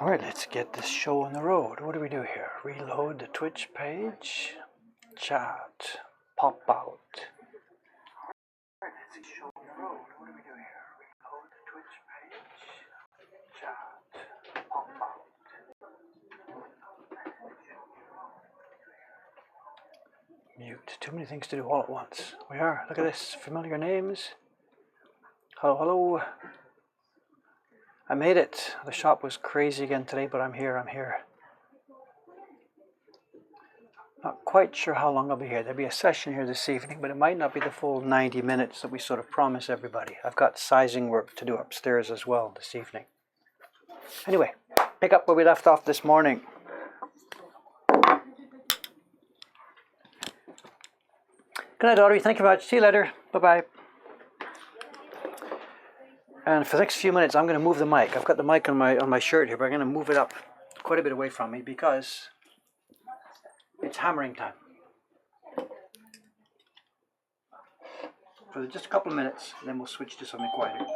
Alright, let's get this show on the road. What do we do here? Reload the Twitch page. Chat. Pop out. Alright, let's get the show on the road. What do we do here? Reload the Twitch page. Chat. Pop out. Mute. Too many things to do all at once. We are. Look at this. Familiar names. Hello, hello. I made it. The shop was crazy again today, but I'm here. Not quite sure how long I'll be here. There'll be a session here this evening, but it might not be the full 90 minutes that we sort of promise everybody. I've got sizing work to do upstairs as well this evening. Anyway, pick up where we left off this morning. Good night, Audrey. Thank you very much. See you later. Bye-bye. And for the next few minutes, I'm going to move the mic. I've got the mic on my shirt here, but I'm going to move it up quite a bit away from me because it's hammering time. For just a couple of minutes, then we'll switch to something quieter.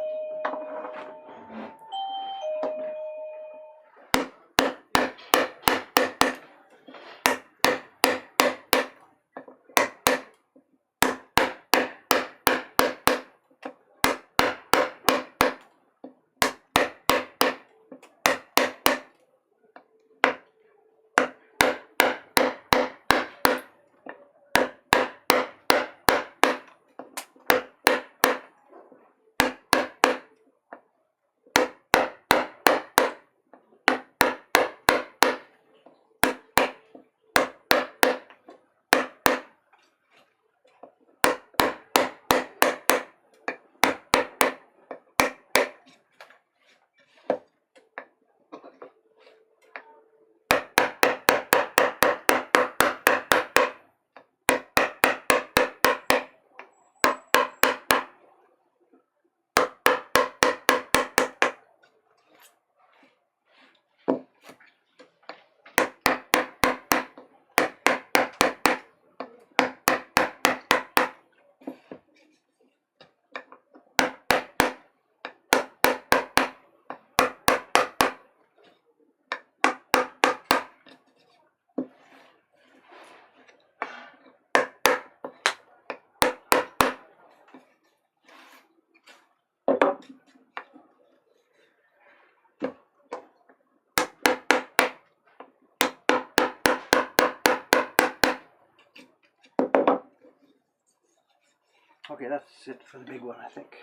Okay, that's it for the big one, I think.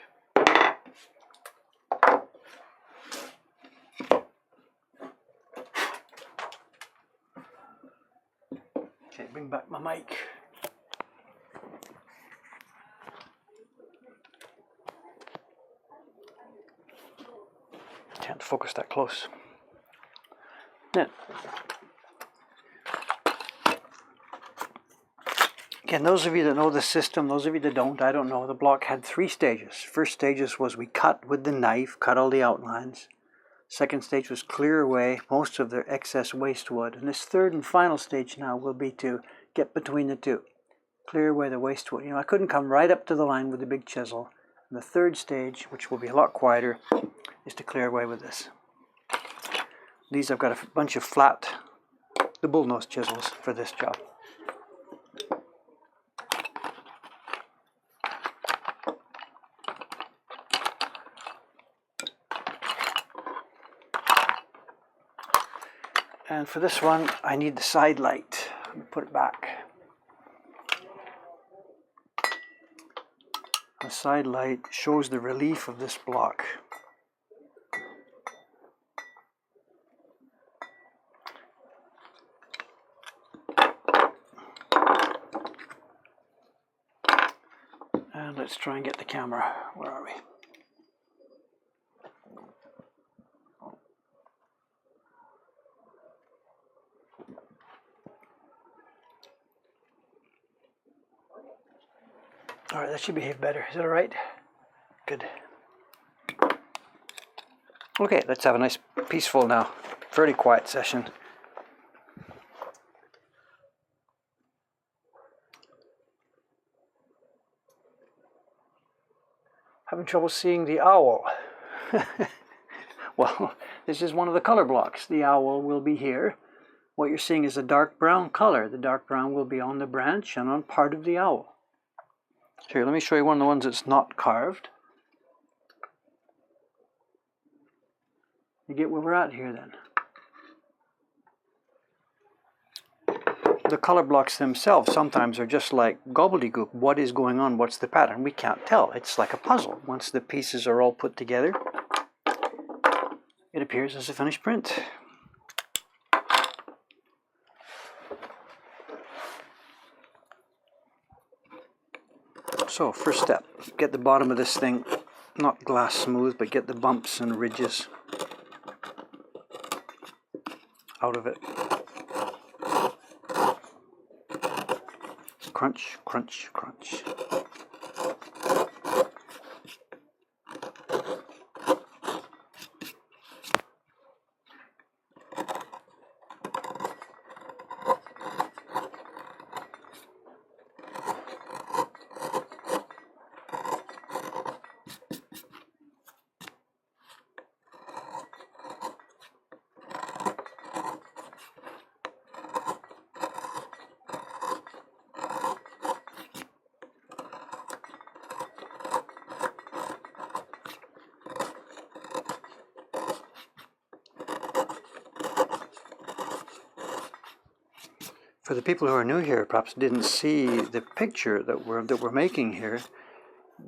Okay, bring back my mic. Can't focus that close. Now, again, those of you that know the system, those of you that don't, I don't know, the block had 3 stages. First stages was we cut with the knife, cut all the outlines. Second stage was clear away most of the excess waste wood. And this third and final stage now will be to get between the two. Clear away the waste wood. You know, I couldn't come right up to the line with the big chisel. And the third stage, which will be a lot quieter, is to clear away with this. These I've got a bunch of flat, the bullnose chisels for this job. And for this one, I need the side light. Let me put it back. The side light shows the relief of this block. And let's try and get the camera. Where are we? All right, that should behave better. Is that all right? Good. Okay, let's have a nice, peaceful now, fairly quiet session. Having trouble seeing the owl. Well, this is one of the color blocks. The owl will be here. What you're seeing is a dark brown color. The dark brown will be on the branch and on part of the owl. Here, let me show you one of the ones that's not carved. You get where we're at here then. The color blocks themselves sometimes are just like gobbledygook. What is going on? What's the pattern? We can't tell. It's like a puzzle. Once the pieces are all put together, it appears as a finished print. So, first step, get the bottom of this thing not glass smooth, but get the bumps and ridges out of it. Crunch, crunch, crunch. For the people who are new here, perhaps didn't see the picture that we're making here,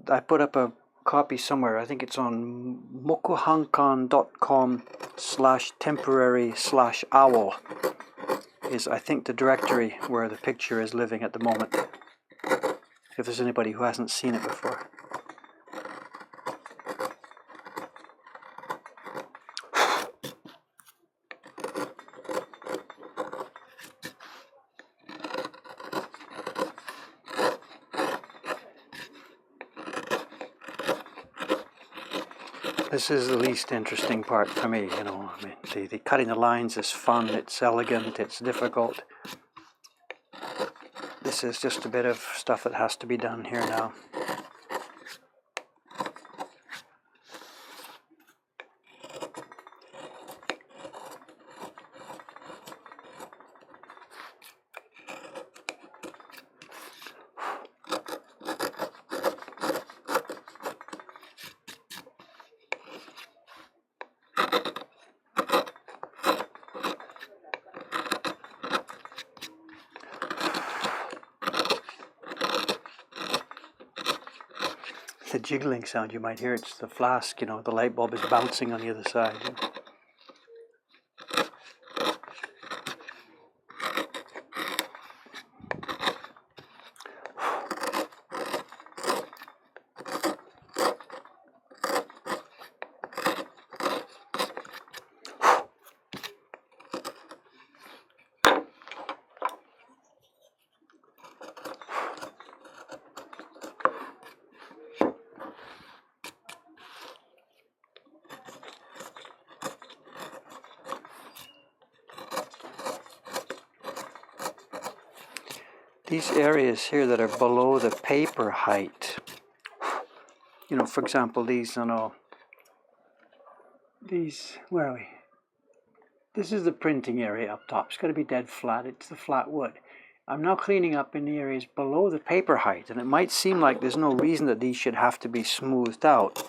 I put up a copy somewhere. I think it's on mokuhankan.com/temporary/owl is, I think, the directory where the picture is living at the moment, if there's anybody who hasn't seen it before. This is the least interesting part for me, you know. I mean, the cutting the lines is fun, it's elegant, it's difficult. This is just a bit of stuff that has to be done here now. The jiggling sound you might hear, it's the flask, you know, the light bulb is bouncing on the other side. You know. These areas here that are below the paper height, you know, for example, these, I know, these, where are we? This is the printing area up top. It's got to be dead flat. It's the flat wood. I'm now cleaning up in the areas below the paper height, and it might seem like there's no reason that these should have to be smoothed out,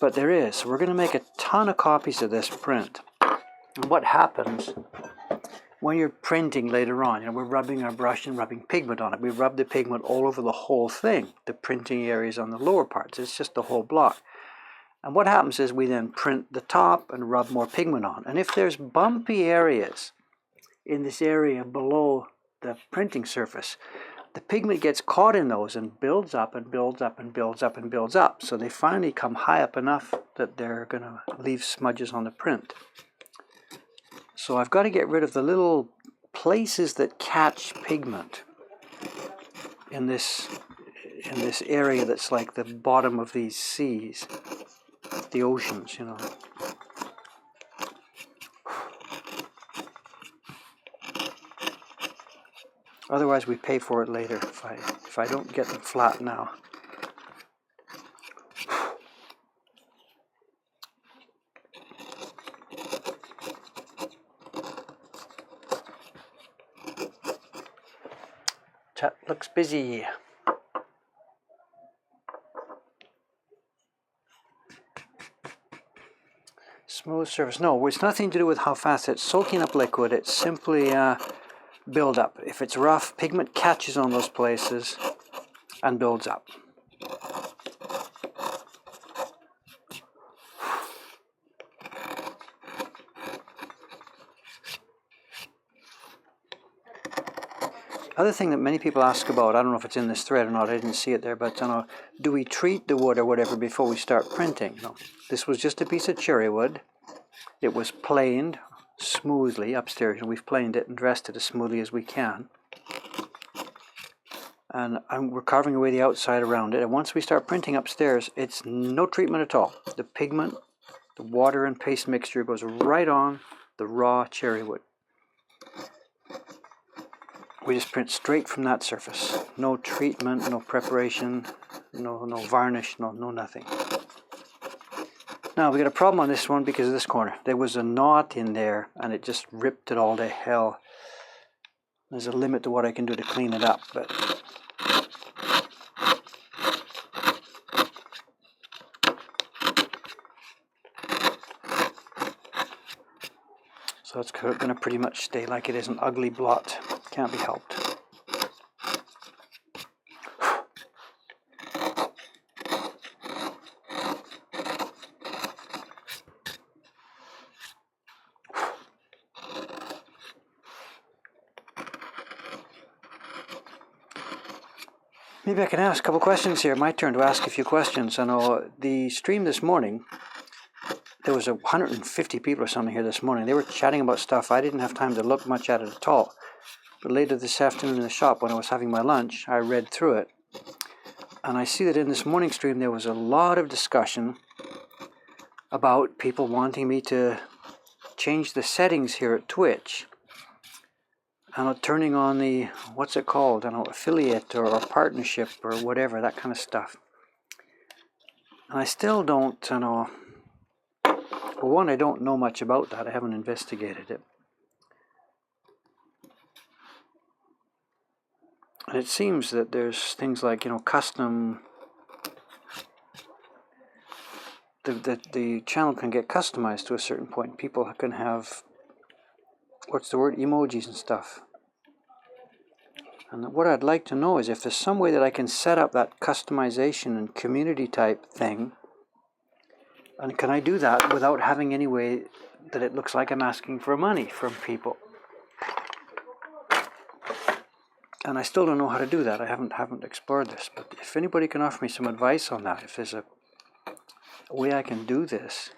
but there is. So we're going to make a ton of copies of this print. And what happens when you're printing later on, you know, we're rubbing our brush and rubbing pigment on it. We rub the pigment all over the whole thing, the printing areas on the lower parts. It's just the whole block. And what happens is we then print the top and rub more pigment on. And if there's bumpy areas in this area below the printing surface, the pigment gets caught in those and builds up and builds up and builds up and builds up. So they finally come high up enough that they're going to leave smudges on the print. So I've got to get rid of the little places that catch pigment in this area that's like the bottom of these seas, the oceans, you know. Otherwise we pay for it later if I don't get them flat now. Chat looks busy. Smooth surface. No, it's nothing to do with how fast it's soaking up liquid. It's simply build up. If it's rough, pigment catches on those places and builds up. Other thing that many people ask about, I don't know if it's in this thread or not, I didn't see it there, but do we treat the wood or whatever before we start printing? No. This was just a piece of cherry wood. It was planed smoothly upstairs, and we've planed it and dressed it as smoothly as we can. And we're carving away the outside around it. And once we start printing upstairs, it's no treatment at all. The pigment, the water and paste mixture goes right on the raw cherry wood. We just print straight from that surface. No treatment, no preparation, no varnish, no nothing. Now we got a problem on this one because of this corner. There was a knot in there and it just ripped it all to hell. There's a limit to what I can do to clean it up, but so it's going to pretty much stay like it is, an ugly blot. Can't be helped. Maybe I can ask a couple questions here. My turn to ask a few questions. I know the stream this morning, there was 150 people or something here this morning. They were chatting about stuff. I didn't have time to look much at it at all. But later this afternoon in the shop, when I was having my lunch, I read through it. And I see that in this morning stream, there was a lot of discussion about people wanting me to change the settings here at Twitch. And turning on the, what's it called, I don't know, affiliate or partnership or whatever, that kind of stuff. And I still don't, well, one, I don't know much about that. I haven't investigated it. And it seems that there's things like, custom, the channel can get customized to a certain point. People can have, what's the word, emojis and stuff. And what I'd like to know is if there's some way that I can set up that customization and community type thing. And can I do that without having any way that it looks like I'm asking for money from people? And I still don't know how to do that. I haven't explored this. But if anybody can offer me some advice on that, if there's a way I can do this.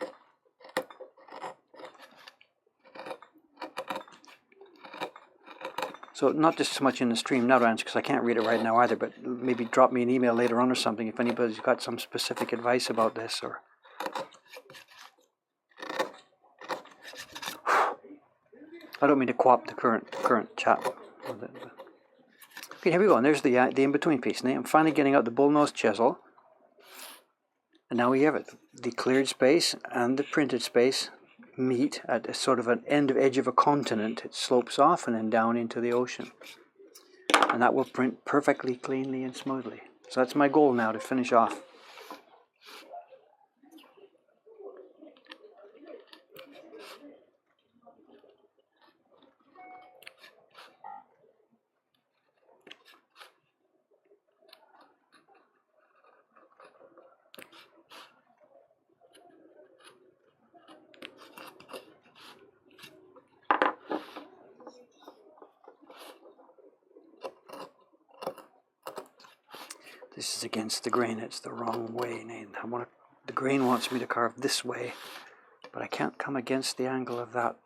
So not just so much in the stream now to answer, because I can't read it right now either, but maybe drop me an email later on or something if anybody's got some specific advice about this. Or I don't mean to co-opt the current chat. Okay, here we go. And there's the in-between piece. Now I'm finally getting out the bullnose chisel. And now we have it. The cleared space and the printed space meet at a sort of an edge of a continent. It slopes off and then down into the ocean. And that will print perfectly, cleanly, and smoothly. So that's my goal now, to finish off. This is against the grain. It's the wrong way. The grain wants me to carve this way, but I can't come against the angle of that.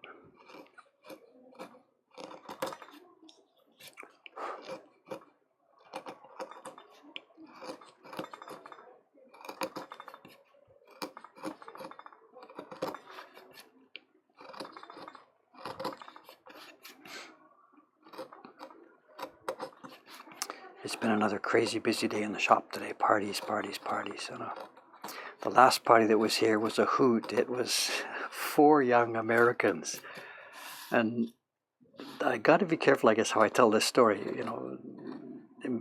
It's been another crazy busy day in the shop today. Parties. The last party that was here was a hoot. It was 4 young Americans. And I got to be careful, I guess, how I tell this story.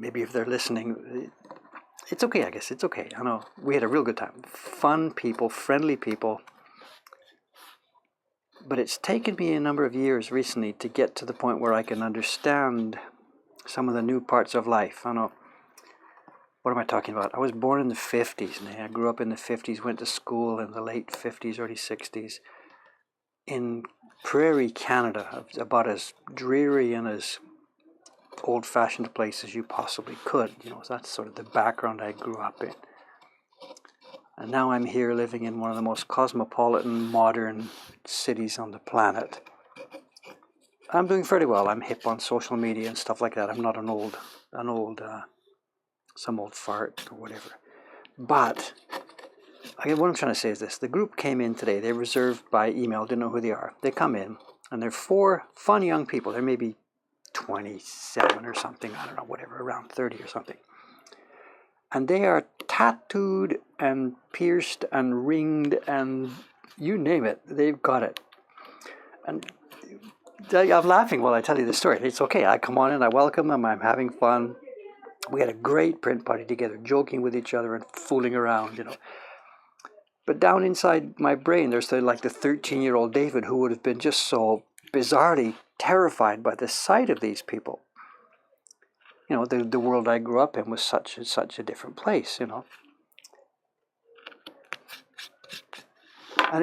maybe if they're listening, it's okay, I guess. It's okay. I know. We had a real good time. Fun people, friendly people. But it's taken me a number of years recently to get to the point where I can understand some of the new parts of life. I know. What am I talking about? I was born in the 50s. I grew up in the 50s, went to school in the late 50s, early 60s. In Prairie, Canada, about as dreary and as old-fashioned a place as you possibly could. So that's sort of the background I grew up in. And now I'm here living in one of the most cosmopolitan, modern cities on the planet. I'm doing fairly well. I'm hip on social media and stuff like that. I'm not some old fart or whatever. But what I'm trying to say is this. The group came in today. They reserved by email. Didn't know who they are. They come in, and they're 4 fun young people. They're maybe 27 or something. I don't know, whatever, around 30 or something. And they are tattooed and pierced and ringed and you name it, they've got it. And I'm laughing while I tell you the story. It's okay. I come on in, I welcome them, I'm having fun. We had a great print party together, joking with each other and fooling around, But down inside my brain, there's the 13-year-old David who would have been just so bizarrely terrified by the sight of these people. The world I grew up in was such a different place, And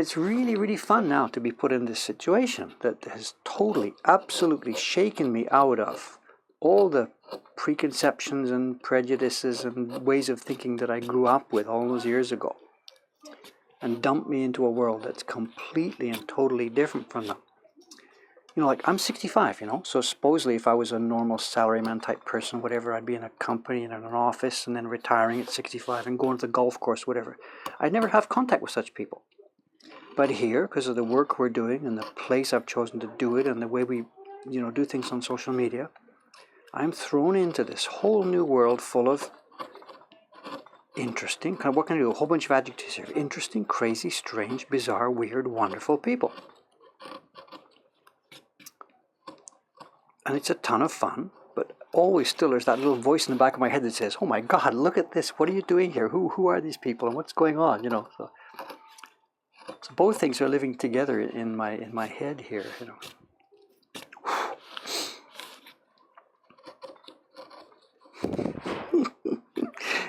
it's really, really fun now to be put in this situation that has totally, absolutely shaken me out of all the preconceptions and prejudices and ways of thinking that I grew up with all those years ago, and dumped me into a world that's completely and totally different from them. I'm 65, so supposedly if I was a normal salaryman type person, whatever, I'd be in a company and in an office and then retiring at 65 and going to the golf course, whatever. I'd never have contact with such people. But here, because of the work we're doing and the place I've chosen to do it and the way we, do things on social media, I'm thrown into this whole new world full of interesting, what can I do? A whole bunch of adjectives here. Interesting, crazy, strange, bizarre, weird, wonderful people. And it's a ton of fun, but always still there's that little voice in the back of my head that says, oh my God, look at this. What are you doing here? Who are these people and what's going on? So both things are living together in my head here,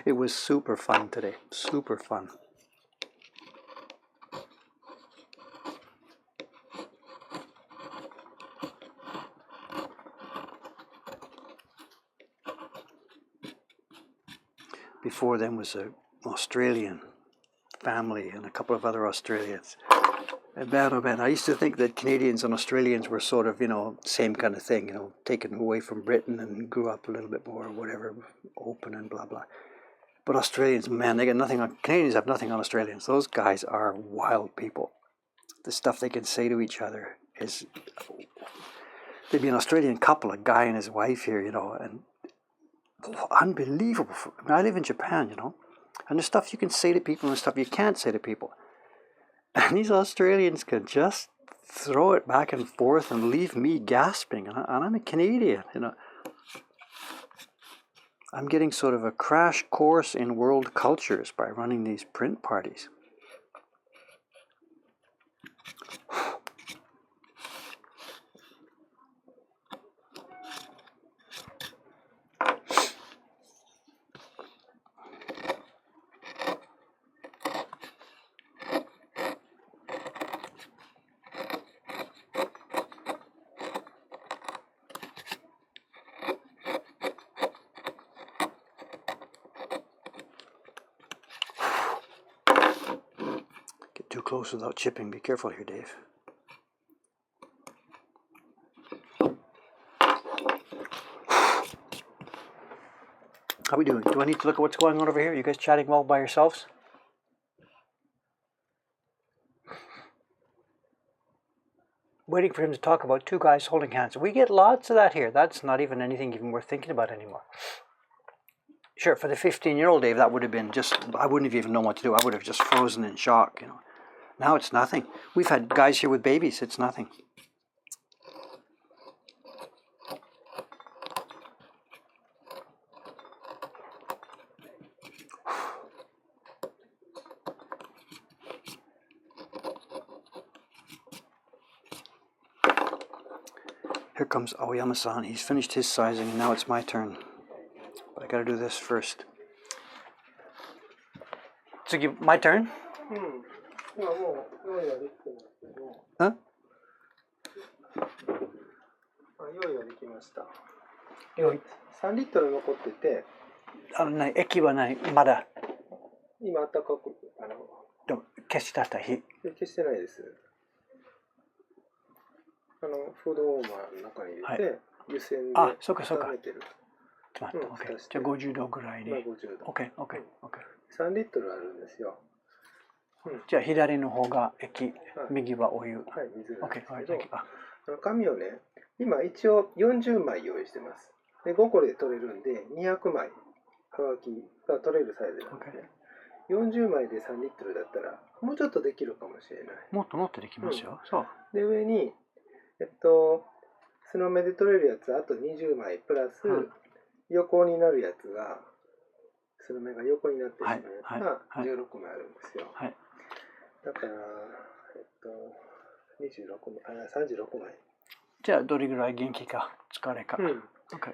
It was super fun today. Super fun. Before them was an Australian family and a couple of other Australians. And man, oh man, I used to think that Canadians and Australians were sort of, same kind of thing, taken away from Britain and grew up a little bit more, whatever, open and blah, blah. But Australians, man, they got nothing on, Canadians have nothing on Australians. Those guys are wild people. The stuff they can say to each other is, there'd be an Australian couple, a guy and his wife here, and unbelievable. I live in Japan, and there's stuff you can say to people and stuff you can't say to people. And these Australians can just throw it back and forth and leave me gasping. And I'm a Canadian, I'm getting sort of a crash course in world cultures by running these print parties. Too close without chipping. Be careful here, Dave. How are we doing? Do I need to look at what's going on over here? You guys chatting well by yourselves? Waiting for him to talk about 2 guys holding hands. We get lots of that here. That's not even anything even worth thinking about anymore. Sure, for the 15-year-old Dave, that would have been just, I wouldn't have even known what to do. I would have just frozen in shock, Now it's nothing. We've had guys here with babies. It's nothing. Here comes Aoyama-san. He's finished his sizing, and now it's my turn. But I gotta do this first. Tsugi, my turn? Huh? 用意はできました。3リットル残ってて、液はない、まだ。今あったかく、でも消した火。消してないです。フードウォーマーの中に入れて、湯煎で温めてる。ちょっと待って、じゃあ50度ぐらいに。50度。OK。3リットルあるんですよ。じゃあ左の方が液、右はお湯。はい、水なんですけど、OK。紙をね、今一応40枚用意してます。で、5個で取れるんで、200枚はがきが取れるサイズなんですね。40枚で3リットルだったら、もうちょっとできるかもしれない。もっとできますよ。そう。で、上に、スノメで取れるやつ、あと20枚プラス、横になるやつが、スノメが横になってしまうやつが16枚あるんですよ。だから、36枚。じゃあどれぐらい元気か、疲れか。OK。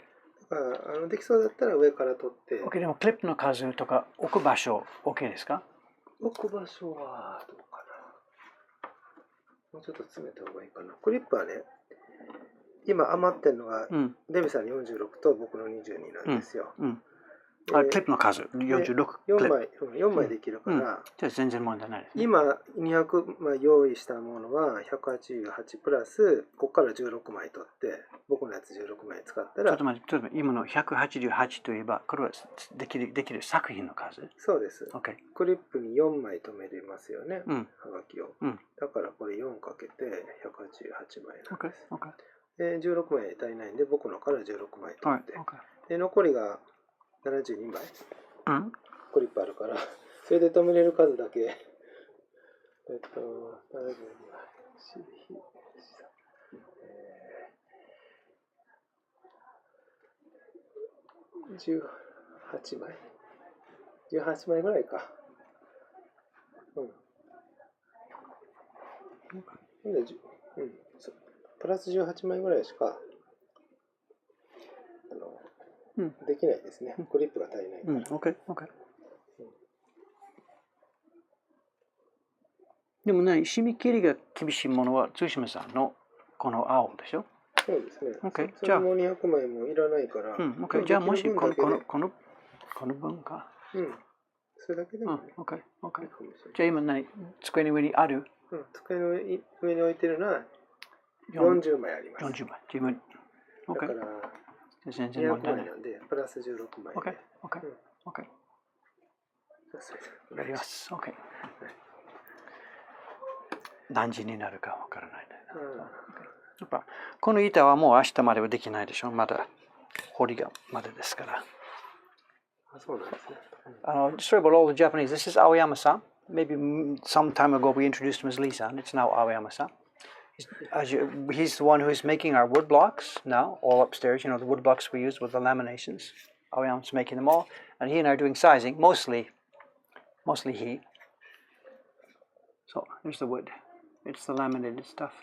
できそうだったら上から取って。OK、でもクリップの数とか置く場所、OK ですか？置く場所はどうかな。もうちょっと詰めた方がいいかな。クリップはね、今余ってるのが、デビさんの46と僕の22なんですよ。クリップの数、46。4枚できるから、じゃあ全然問題ないですね。今200枚用意したものは188プラス、ここから16枚取って、僕のやつ16枚使ったら。ちょっと待って、今の188といえば、これはできる作品の数？そうです。OK。クリップに4枚止めれますよね、はがきを。だからこれ4かけて188枚なんです。で、16枚足りないんで、僕のから16枚取って。で、残りが72枚。クリップあるから、それで止めれる数だけ、72枚。18枚 ?18 枚ぐらいか。プラス18枚ぐらいしかできないですね。クリップが足りないから。OK。でもね、締め切りが厳しいものは、対馬さんのこの青でしょ？そうですね。OK。じゃあもう200枚もいらないから。OK。じゃあもしこの分か。それだけでもね。OK。じゃあ今机の上にある？机の上に置いてるのは40枚あります。40枚。自分。だから全然問題ない。200枚なんで、プラス16枚。OK。やります。OK。何時になるかわからない。やっぱこの板はもう明日まではできないでしょ。まだ彫りがまだですから。そうなんですね。Sorry about all the Japanese. This is Aoyama-san. Maybe some time ago we introduced him as Lee-san. It's now Aoyama-san. He's the one who is making our wood blocks now, all upstairs. You know, the wood blocks we use with the laminations. Aoyama's making them all. And he and I are doing sizing, mostly he. So, here's the wood. It's the laminated stuff.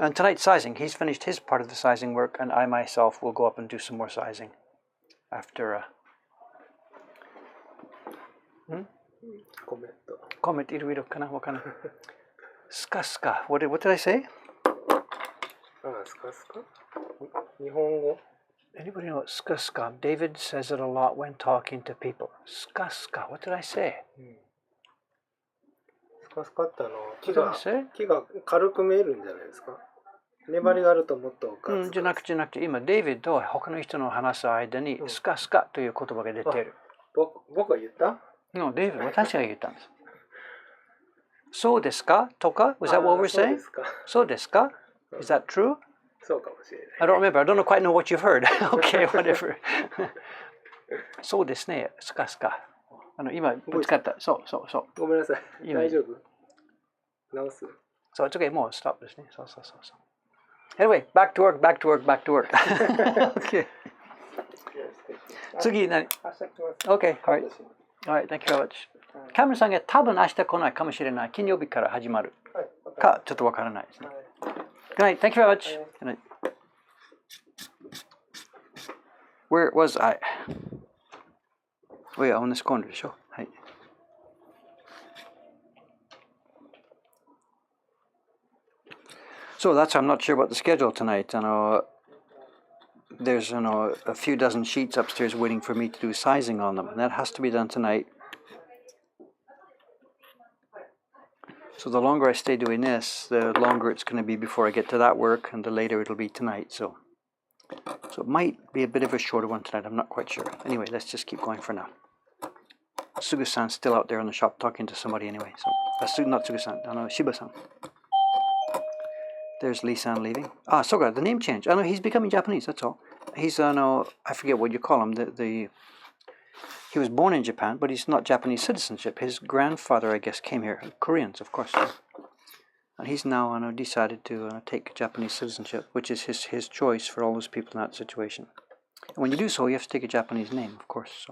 And tonight's sizing, he's finished his part of the sizing work, and I myself will go up and do some more sizing after. Comment, iru kana wakana. Ska. What did I say? Ska? 日本語? Anybody know what ska? David says it a lot when talking to people. Ska. What did I say? スカって木が軽く見えるんじゃないですか。粘りがあるともっとじゃなくて今デイビッドは他の人の話す間にスカという言葉が出ている。僕が言った？デイビッド私が言ったんです。そうですかとか Was that what we're saying? そうですか Is that true? そうかもしれない。I don't remember. I don't quite know what you've heard. Okay, whatever. そうですね。スカ。今ぶつかった。そう。ごめんなさい。大丈夫？直す？そう、it's okay. もうストップですね。そう。Anyway, back to work. Okay. 次何？ Okay, alright, thank you very much. カメラさんが多分明日来ないかもしれない。金曜日から始まるかちょっとわからないですね。Good night. Thank you very much. Good night. Where was I? Oh yeah, on this corner. Sure. Hi. So I'm not sure about the schedule tonight. I know there's a few dozen sheets upstairs waiting for me to do sizing on them, and that has to be done tonight. So the longer I stay doing this, the longer it's going to be before I get to that work, and the later it'll be tonight. So it might be a bit of a shorter one tonight. I'm not quite sure. Anyway, let's just keep going for now. Sugu-san's still out there in the shop talking to somebody anyway. So not Sugu-san, Shiba-san. There's Lee-san leaving. Soga, the name change. I know he's becoming Japanese. That's all. He's I forget what you call him. He was born in Japan, but he's not Japanese citizenship. His grandfather, I guess, came here. Koreans, of course. And he's now decided to take Japanese citizenship, which is his choice for all those people in that situation. And when you do so, you have to take a Japanese name, of course.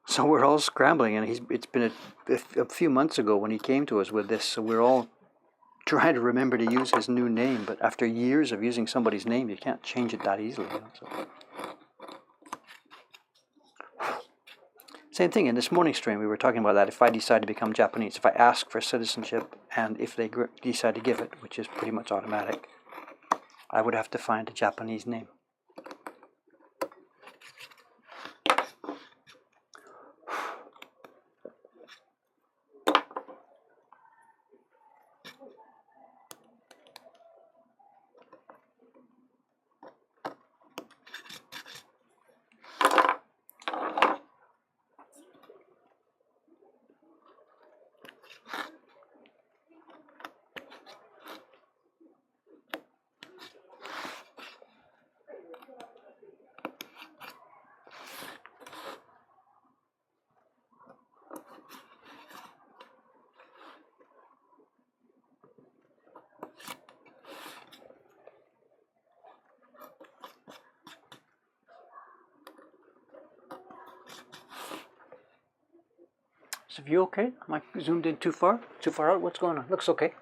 So we're all scrambling, and it's been a few months ago when he came to us with this, so we're all trying to remember to use his new name, but after years of using somebody's name, you can't change it that easily. Same thing, in this morning stream we were talking about that. If I decide to become Japanese, if I ask for citizenship, and if they decide to give it, which is pretty much automatic, I would have to find a Japanese name. Is the view okay? Am I zoomed in too far? Too far out? What's going on? Looks okay.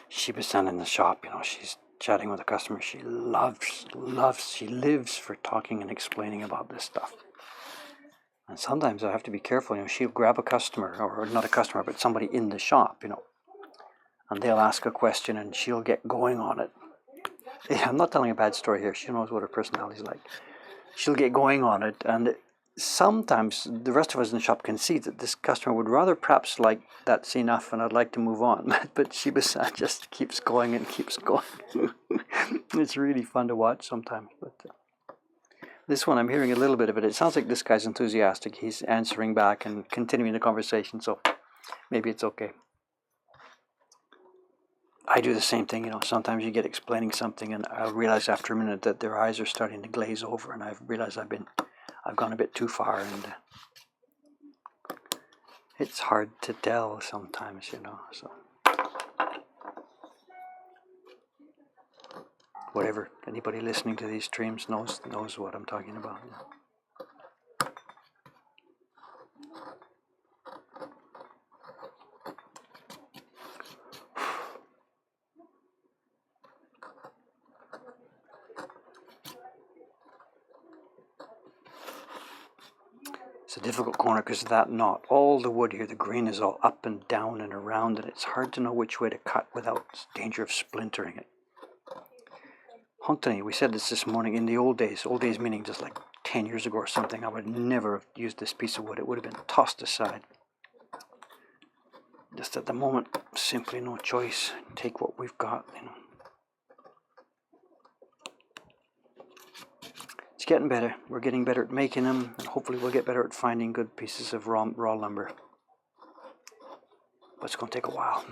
Shiba-san in the shop, she's chatting with a customer. She lives for talking and explaining about this stuff. And sometimes I have to be careful, she'll grab a customer, or not a customer, but somebody in the shop, and they'll ask a question and she'll get going on it. I'm not telling a bad story here. She knows what her personality is like. She'll get going on it, and sometimes the rest of us in the shop can see that this customer would rather perhaps like that's enough and I'd like to move on. But Shiba-san just keeps going and keeps going. It's really fun to watch sometimes. But this one, I'm hearing a little bit of it. It sounds like this guy's enthusiastic. He's answering back and continuing the conversation, so maybe it's okay. I do the same thing, sometimes you get explaining something and I realize after a minute that their eyes are starting to glaze over, and I've realized I've gone a bit too far, and it's hard to tell sometimes, so whatever, anybody listening to these streams knows what I'm talking about. It's a difficult corner because of that knot. All the wood here, the grain is all up and down and around, and it's hard to know which way to cut without danger of splintering it. Hontani, we said this morning, in the old days meaning just like 10 years ago or something, I would never have used this piece of wood. It would have been tossed aside. Just at the moment, simply no choice. Take what we've got, It's getting better. We're getting better at making them, and hopefully we'll get better at finding good pieces of raw lumber. But it's going to take a while.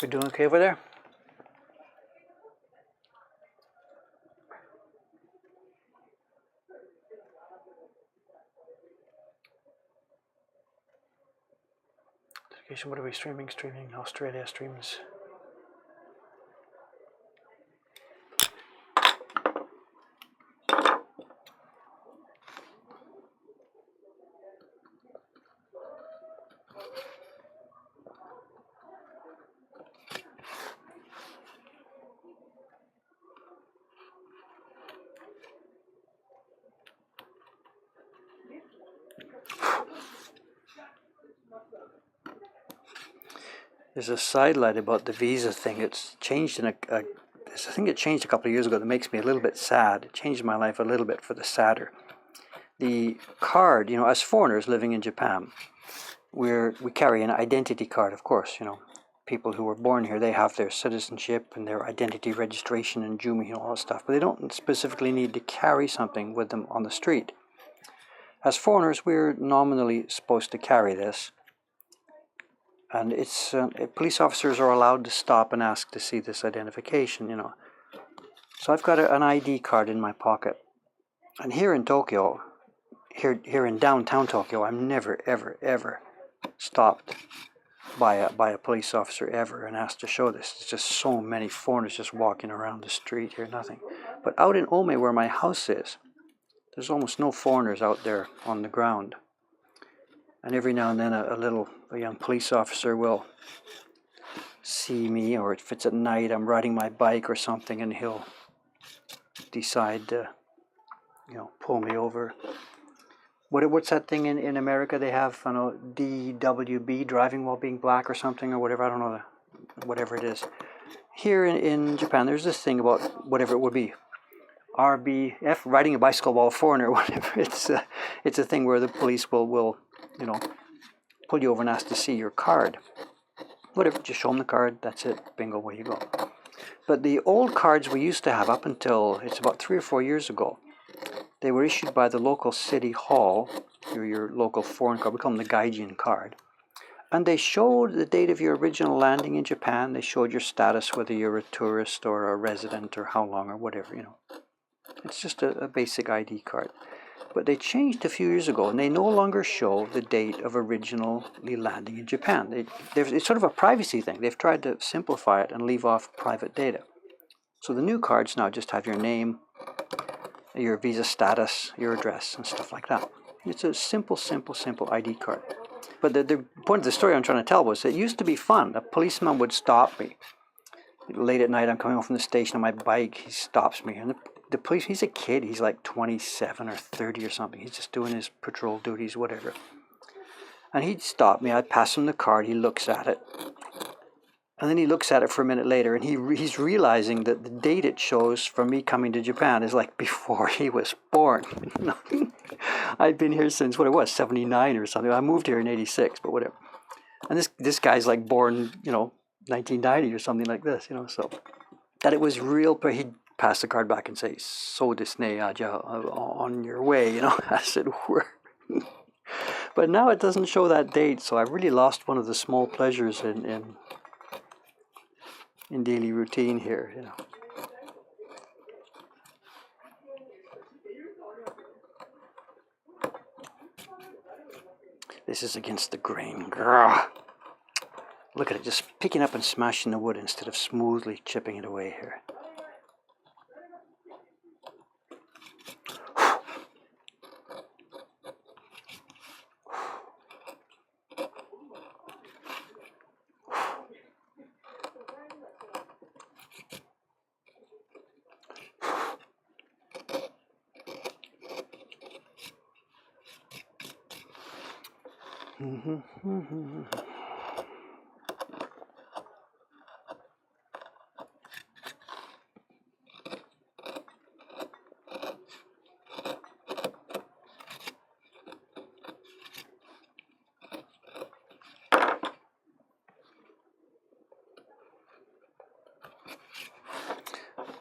We doing okay over there? What are we streaming? Australia streams. There's a sidelight about the visa thing. It's changed I think it changed a couple of years ago that makes me a little bit sad. It changed my life a little bit for the sadder. The card, as foreigners living in Japan, we carry an identity card, of course, People who were born here, they have their citizenship and their identity registration and Jumi, all that stuff, but they don't specifically need to carry something with them on the street. As foreigners, we're nominally supposed to carry this. And it's police officers are allowed to stop and ask to see this identification, So I've got an ID card in my pocket. And here in Tokyo, here in downtown Tokyo, I'm never, ever, ever stopped by a police officer ever and asked to show this. It's just so many foreigners just walking around the street here, nothing. But out in Ome, where my house is, there's almost no foreigners out there on the ground. And every now and then a young police officer will see me, or if it's at night, I'm riding my bike or something, and he'll decide to, pull me over. What's that thing in America they have? I don't know, DWB, driving while being black or something, or whatever. I don't know, whatever it is. Here in Japan, there's this thing about whatever it would be. RBF, riding a bicycle while a foreigner, whatever. It's a thing where the police will pull you over and ask to see your card. Whatever, just show them the card, that's it, bingo, away you go. But the old cards we used to have up until, it's about 3 or 4 years ago, they were issued by the local city hall, your local foreign card, we call them the gaijin card. And they showed the date of your original landing in Japan, they showed your status, whether you're a tourist or a resident or how long or whatever, It's just a basic ID card. But they changed a few years ago, and they no longer show the date of originally landing in Japan. It's sort of a privacy thing. They've tried to simplify it and leave off private data. So the new cards now just have your name, your visa status, your address, and stuff like that. It's a simple ID card. But the point of the story I'm trying to tell was that it used to be fun. A policeman would stop me. Late at night, I'm coming home from the station on my bike. He stops me, and the police, he's a kid, he's like 27 or 30 or something. He's just doing his patrol duties, whatever. And he'd stop me, I'd pass him the card, he looks at it. And then he looks at it for a minute later, and he's realizing that the date it shows for me coming to Japan is like before he was born. I'd been here since, 79 or something. I moved here in 86, but whatever. And this guy's like born, 1990 or something like this, so that it was real. He'd pass the card back and say, "So disne, on your way," as it were. But now it doesn't show that date, so I really lost one of the small pleasures in daily routine here, This is against the grain. Grr. Look at it, just picking up and smashing the wood instead of smoothly chipping it away here.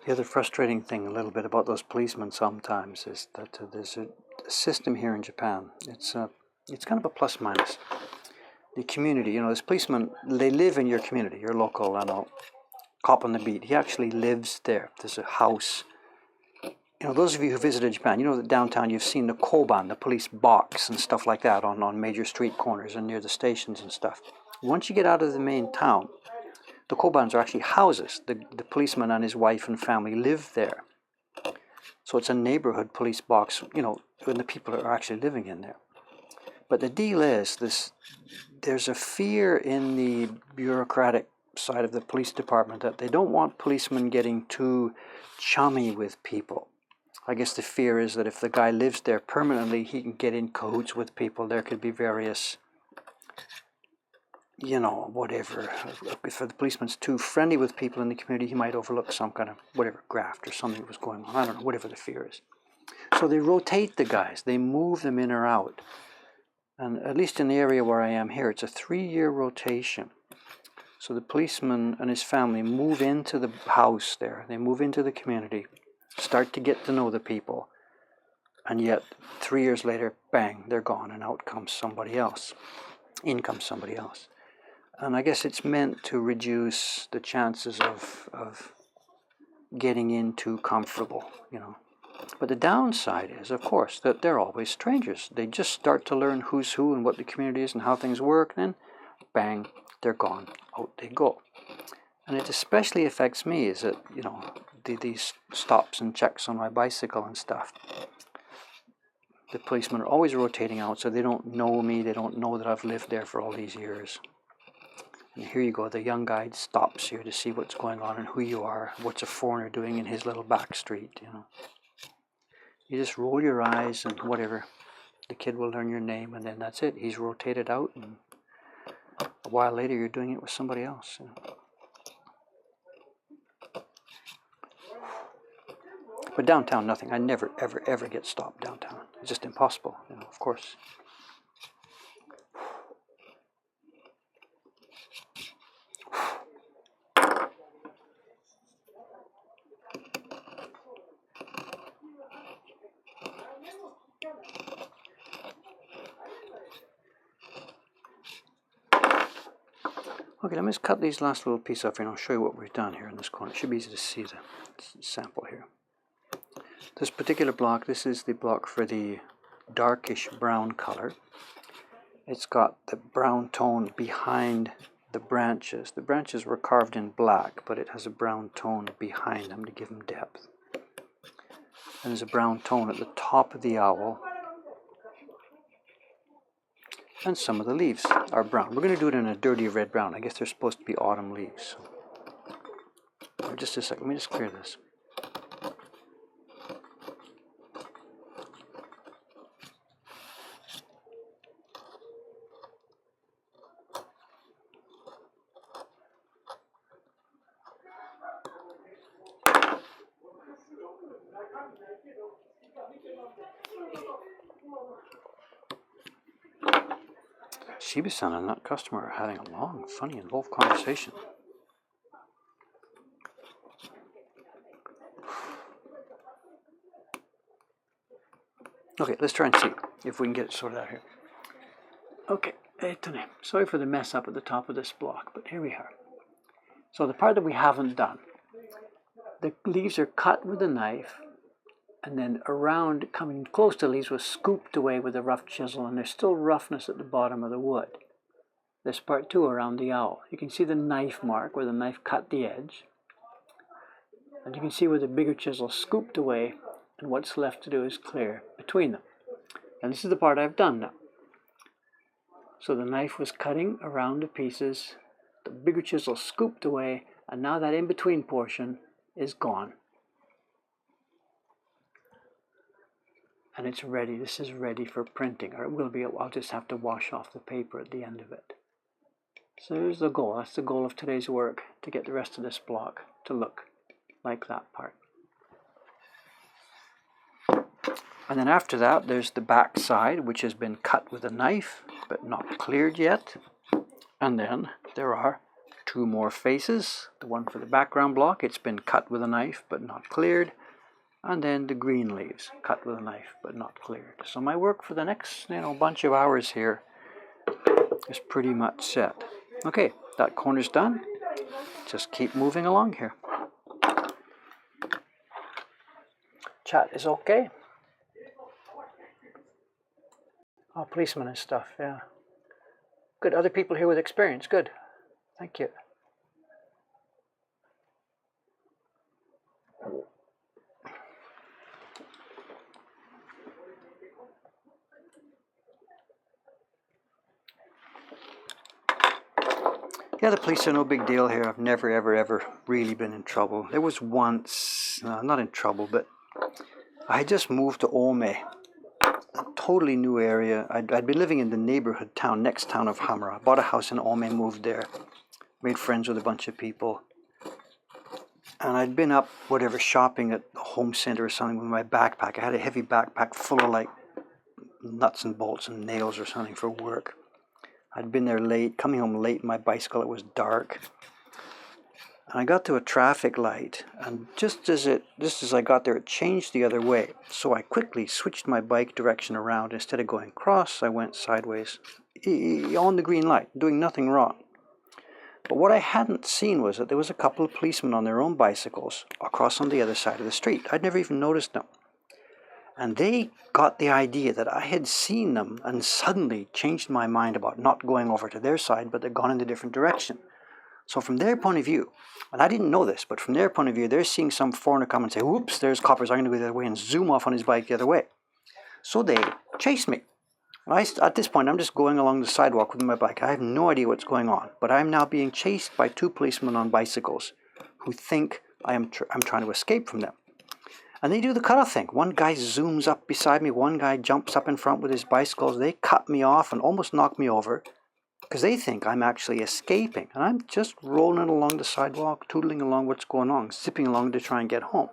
The other frustrating thing a little bit about those policemen sometimes is that there's a system here in Japan. It's kind of a plus minus. the community. You know, this policeman, they live in your community, your local, I don't know, cop on the beat. He actually lives there. There's a house. You know, those of you who visited Japan, you know that downtown you've seen the koban, the police box and stuff like that on major street corners and near the stations and stuff. Once you get out of the main town, the kobans are actually houses. The policeman and his wife and family live there. So it's a neighborhood police box, you know, when the people are actually living in there. But the deal is this: there's a fear in the bureaucratic side of the police department that they don't want policemen getting too chummy with people. I guess the fear is that if the guy lives there permanently, he can get in cahoots with people. There could be various, you know, whatever. If the policeman's too friendly with people in the community, he might overlook some kind of whatever graft or something that was going on. I don't know, whatever the fear is. So they rotate the guys. They move them in or out. And at least in the area where I am here, it's a 3-year rotation. So the policeman and his family move into the house there. They move into the community, start to get to know the people. And yet, 3 years later, bang, they're gone, and out comes somebody else. In comes somebody else. And I guess it's meant to reduce the chances of getting in too comfortable, you know. But the downside is, of course, that they're always strangers. They just start to learn who's who and what the community is and how things work, and then bang, they're gone, out they go. And it especially affects me is that, you know, these stops and checks on my bicycle and stuff. The policemen are always rotating out, so they don't know me, they don't know that I've lived there for all these years. And here you go, the young guide stops you to see what's going on and who you are, what's a foreigner doing in his little back street, you know. You just roll your eyes and whatever. The kid will learn your name, and then that's it. He's rotated out, and a while later you're doing it with somebody else. You know. But downtown, nothing. I never, ever, ever get stopped downtown. It's just impossible, you know, of course. Okay, let me just cut these last little piece off here, and I'll show you what we've done here in this corner. It should be easy to see the sample here. This particular block, this is the block for the darkish brown color. It's got the brown tone behind the branches. The branches were carved in black, but it has a brown tone behind them to give them depth. And there's a brown tone at the top of the owl. And some of the leaves are brown. We're going to do it in a dirty red brown. I guess they're supposed to be autumn leaves. Just a second, let me just clear this. Shiba-san and that customer are having a long, funny, involved conversation. Okay, let's try and see if we can get it sorted out here. Okay, sorry for the mess up at the top of this block, but here we are. So the part that we haven't done, the leaves are cut with a knife, and then around, coming close to the leaves, was scooped away with a rough chisel, and there's still roughness at the bottom of the wood. This part too around the owl. You can see the knife mark where the knife cut the edge. And you can see where the bigger chisel scooped away, and what's left to do is clear between them. And this is the part I've done now. So the knife was cutting around the pieces, the bigger chisel scooped away, and now that in-between portion is gone. And it's ready. This is ready for printing, or it will be. I'll just have to wash off the paper at the end of it. So here's the goal. That's the goal of today's work, to get the rest of this block to look like that part. And then after that, there's the back side, which has been cut with a knife, but not cleared yet. And then there are 2 more faces. The one for the background block, it's been cut with a knife, but not cleared. And then the green leaves, cut with a knife, but not cleared. So my work for the next, bunch of hours here is pretty much set. Okay, that corner's done. Just keep moving along here. Chat is okay. Oh, policemen and stuff, yeah. Good, other people here with experience, good. Thank you. Yeah, the police are no big deal here. I've never, ever really been in trouble. There was once, not in trouble, but I had just moved to Ome, a totally new area. I'd been living in the neighborhood town, next town of Hamra. I bought a house in Ome, moved there, made friends with a bunch of people. And I'd been up, whatever, shopping at the home center or something with my backpack. I had a heavy backpack full of like nuts and bolts and nails or something for work. I'd been there late, coming home late in my bicycle, it was dark. And I got to a traffic light, and just as I got there, it changed the other way. So I quickly switched my bike direction around. Instead of going across, I went sideways on the green light, doing nothing wrong. But what I hadn't seen was that there was a couple of policemen on their own bicycles across on the other side of the street. I'd never even noticed them. And they got the idea that I had seen them and suddenly changed my mind about not going over to their side, but they'd gone in a different direction. So from their point of view, and I didn't know this, but from their point of view, they're seeing some foreigner come and say, whoops, there's coppers, I'm going to go the other way, and zoom off on his bike the other way. So they chased me. And at this point, I'm just going along the sidewalk with my bike. I have no idea what's going on, but I'm now being chased by two policemen on bicycles who think I'm trying to escape from them. And they do the cutoff thing. One guy zooms up beside me, one guy jumps up in front with his bicycles. They cut me off and almost knock me over because they think I'm actually escaping. And I'm just rolling along the sidewalk, tootling along what's going on, zipping along to try and get home.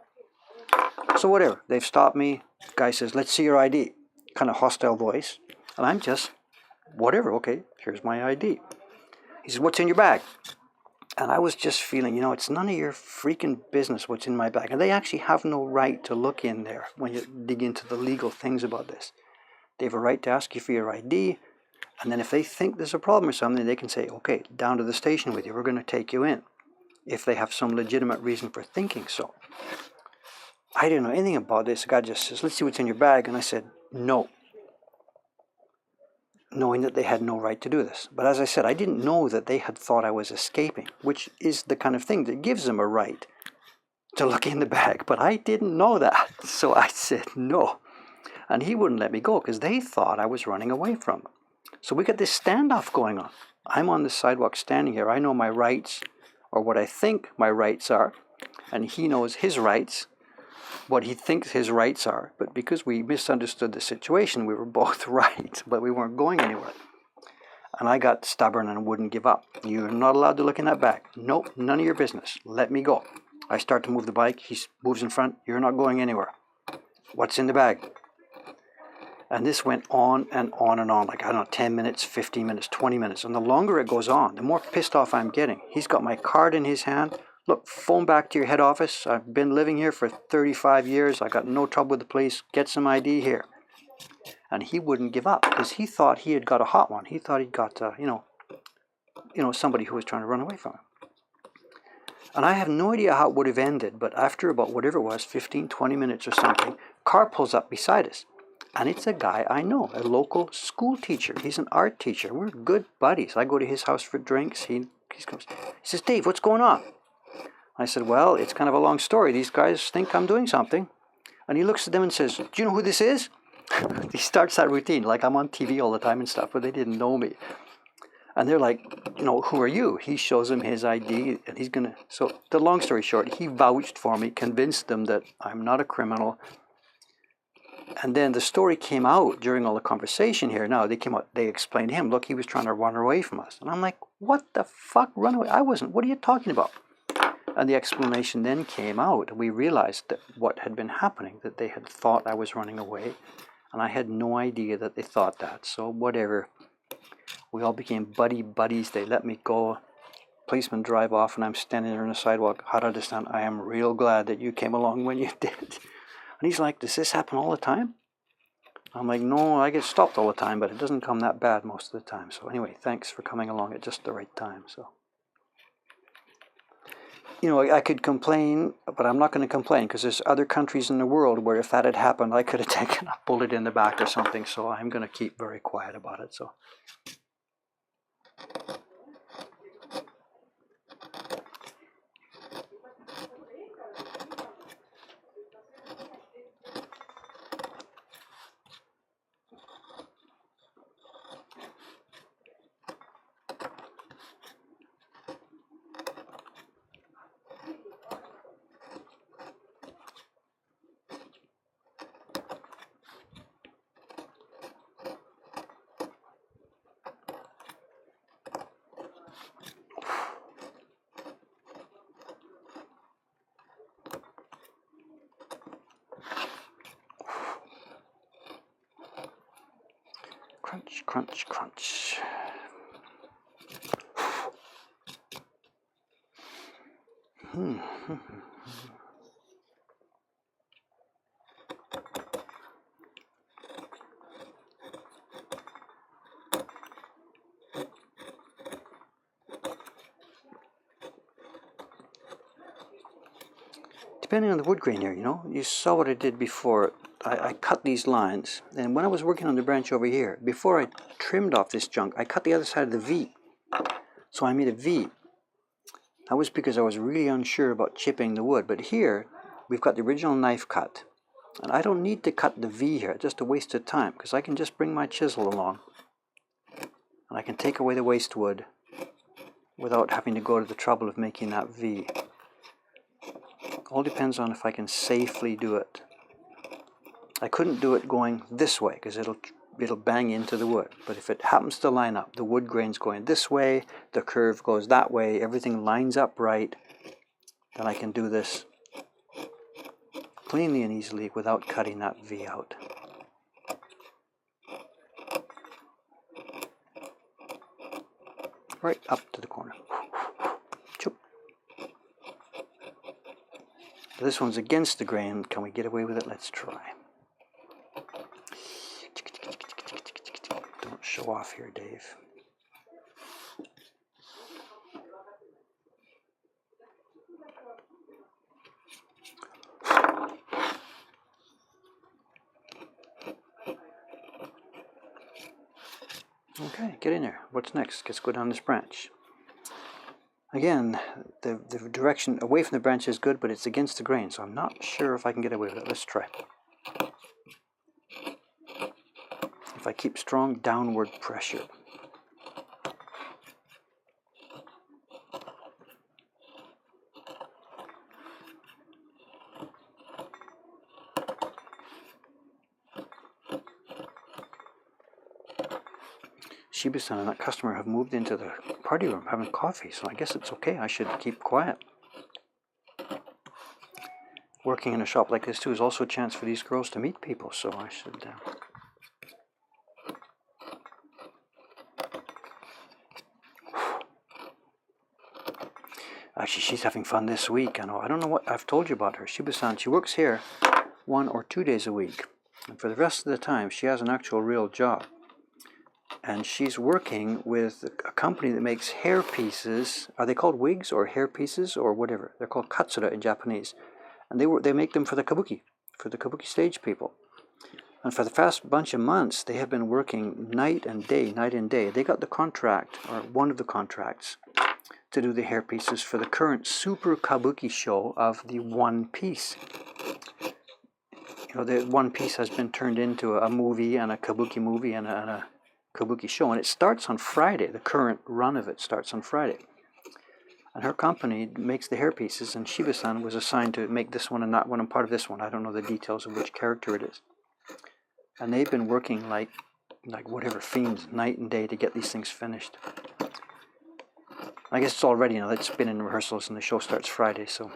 So whatever, they've stopped me. The guy says, let's see your ID. Kind of hostile voice. And I'm just, whatever, okay, here's my ID. He says, what's in your bag? And I was just feeling, it's none of your freaking business what's in my bag. And they actually have no right to look in there when you dig into the legal things about this. They have a right to ask you for your ID. And then if they think there's a problem or something, they can say, okay, down to the station with you. We're going to take you in. If they have some legitimate reason for thinking so. I didn't know anything about this. The guy just says, let's see what's in your bag. And I said, no. Knowing that they had no right to do this. But as I said, I didn't know that they had thought I was escaping, which is the kind of thing that gives them a right to look in the bag. But I didn't know that. So I said no. And he wouldn't let me go because they thought I was running away from them. So we got this standoff going on. I'm on the sidewalk standing here. I know my rights, or what I think my rights are, and he knows his rights, what he thinks his rights are. But because we misunderstood the situation, we were both right, but we weren't going anywhere. And I got stubborn and wouldn't give up. You're not allowed to look in that bag. Nope, none of your business. Let me go. I start to move the bike. He moves in front. You're not going anywhere. What's in the bag? And this went on and on and on, like, I don't know, 10 minutes, 15 minutes, 20 minutes. And the longer it goes on, the more pissed off I'm getting. He's got my card in his hand. Look, phone back to your head office. I've been living here for 35 years. I got no trouble with the police. Get some ID here. And he wouldn't give up because he thought he had got a hot one. He thought he'd got, somebody who was trying to run away from him. And I have no idea how it would have ended, but after about whatever it was, 15, 20 minutes or something, car pulls up beside us. And it's a guy I know, a local school teacher. He's an art teacher. We're good buddies. I go to his house for drinks. He says, Dave, what's going on? I said, well, it's kind of a long story. These guys think I'm doing something. And he looks at them and says, do you know who this is? He starts that routine, like I'm on TV all the time and stuff, but they didn't know me. And they're like, who are you? He shows them his ID, and he's going to... So the long story short, he vouched for me, convinced them that I'm not a criminal. And then the story came out during all the conversation here. Now, they explained to him, look, he was trying to run away from us. And I'm like, what the fuck, run away? I wasn't. What are you talking about? And the explanation then came out. We realized that what had been happening, that they had thought I was running away. And I had no idea that they thought that. So whatever. We all became buddies. They let me go. Policemen drive off and I'm standing there on the sidewalk. How did I understand? I am real glad that you came along when you did. And he's like, does this happen all the time? I'm like, no, I get stopped all the time, but it doesn't come that bad most of the time. So anyway, thanks for coming along at just the right time. So, you know, I could complain, but I'm not going to complain because there's other countries in the world where if that had happened, I could have taken a bullet in the back or something. So I'm going to keep very quiet about it. So. Crunch, crunch, crunch. Depending on the wood grain here, you know, you saw what I did before. I cut these lines, and when I was working on the branch over here, before I trimmed off this junk, I cut the other side of the V. So I made a V. That was because I was really unsure about chipping the wood. But here, we've got the original knife cut. And I don't need to cut the V here, just a waste of time, because I can just bring my chisel along. And I can take away the waste wood without having to go to the trouble of making that V. All depends on if I can safely do it. I couldn't do it going this way because it'll bang into the wood. But if it happens to line up, the wood grain's going this way, the curve goes that way, everything lines up right, then I can do this cleanly and easily without cutting that V out. Right up to the corner. Choop. This one's against the grain. Can we get away with it? Let's try. Don't show off here, Dave. Okay, get in there. What's next? Let's go down this branch. Again, the direction away from the branch is good, but it's against the grain, so I'm not sure if I can get away with it. Let's try. If I keep strong downward pressure. Shiba-san and that customer have moved into the party room having coffee, so I guess it's okay. I should keep quiet. Working in a shop like this too is also a chance for these girls to meet people, so I should... Actually, she's having fun this week. I know. I don't know what I've told you about her. Shiba-san, she works here 1 or 2 days a week, and for the rest of the time, she has an actual real job. And she's working with a company that makes hair pieces. Are they called wigs or hair pieces or whatever? They're called katsura in Japanese. And they make them for the kabuki stage people. And for the past bunch of months, they have been working night and day. They got the contract, or one of the contracts, to do the hair pieces for the current Super Kabuki show of the One Piece. You know, the One Piece has been turned into a movie and a kabuki movie and a kabuki show, and it starts on Friday. The current run of it starts on Friday. And her company makes the hair pieces, and Shiba-san was assigned to make this one and that one and part of this one. I don't know the details of which character it is. And they've been working like whatever fiends, night and day to get these things finished. I guess it's all ready now. It's been in rehearsals and the show starts Friday, so.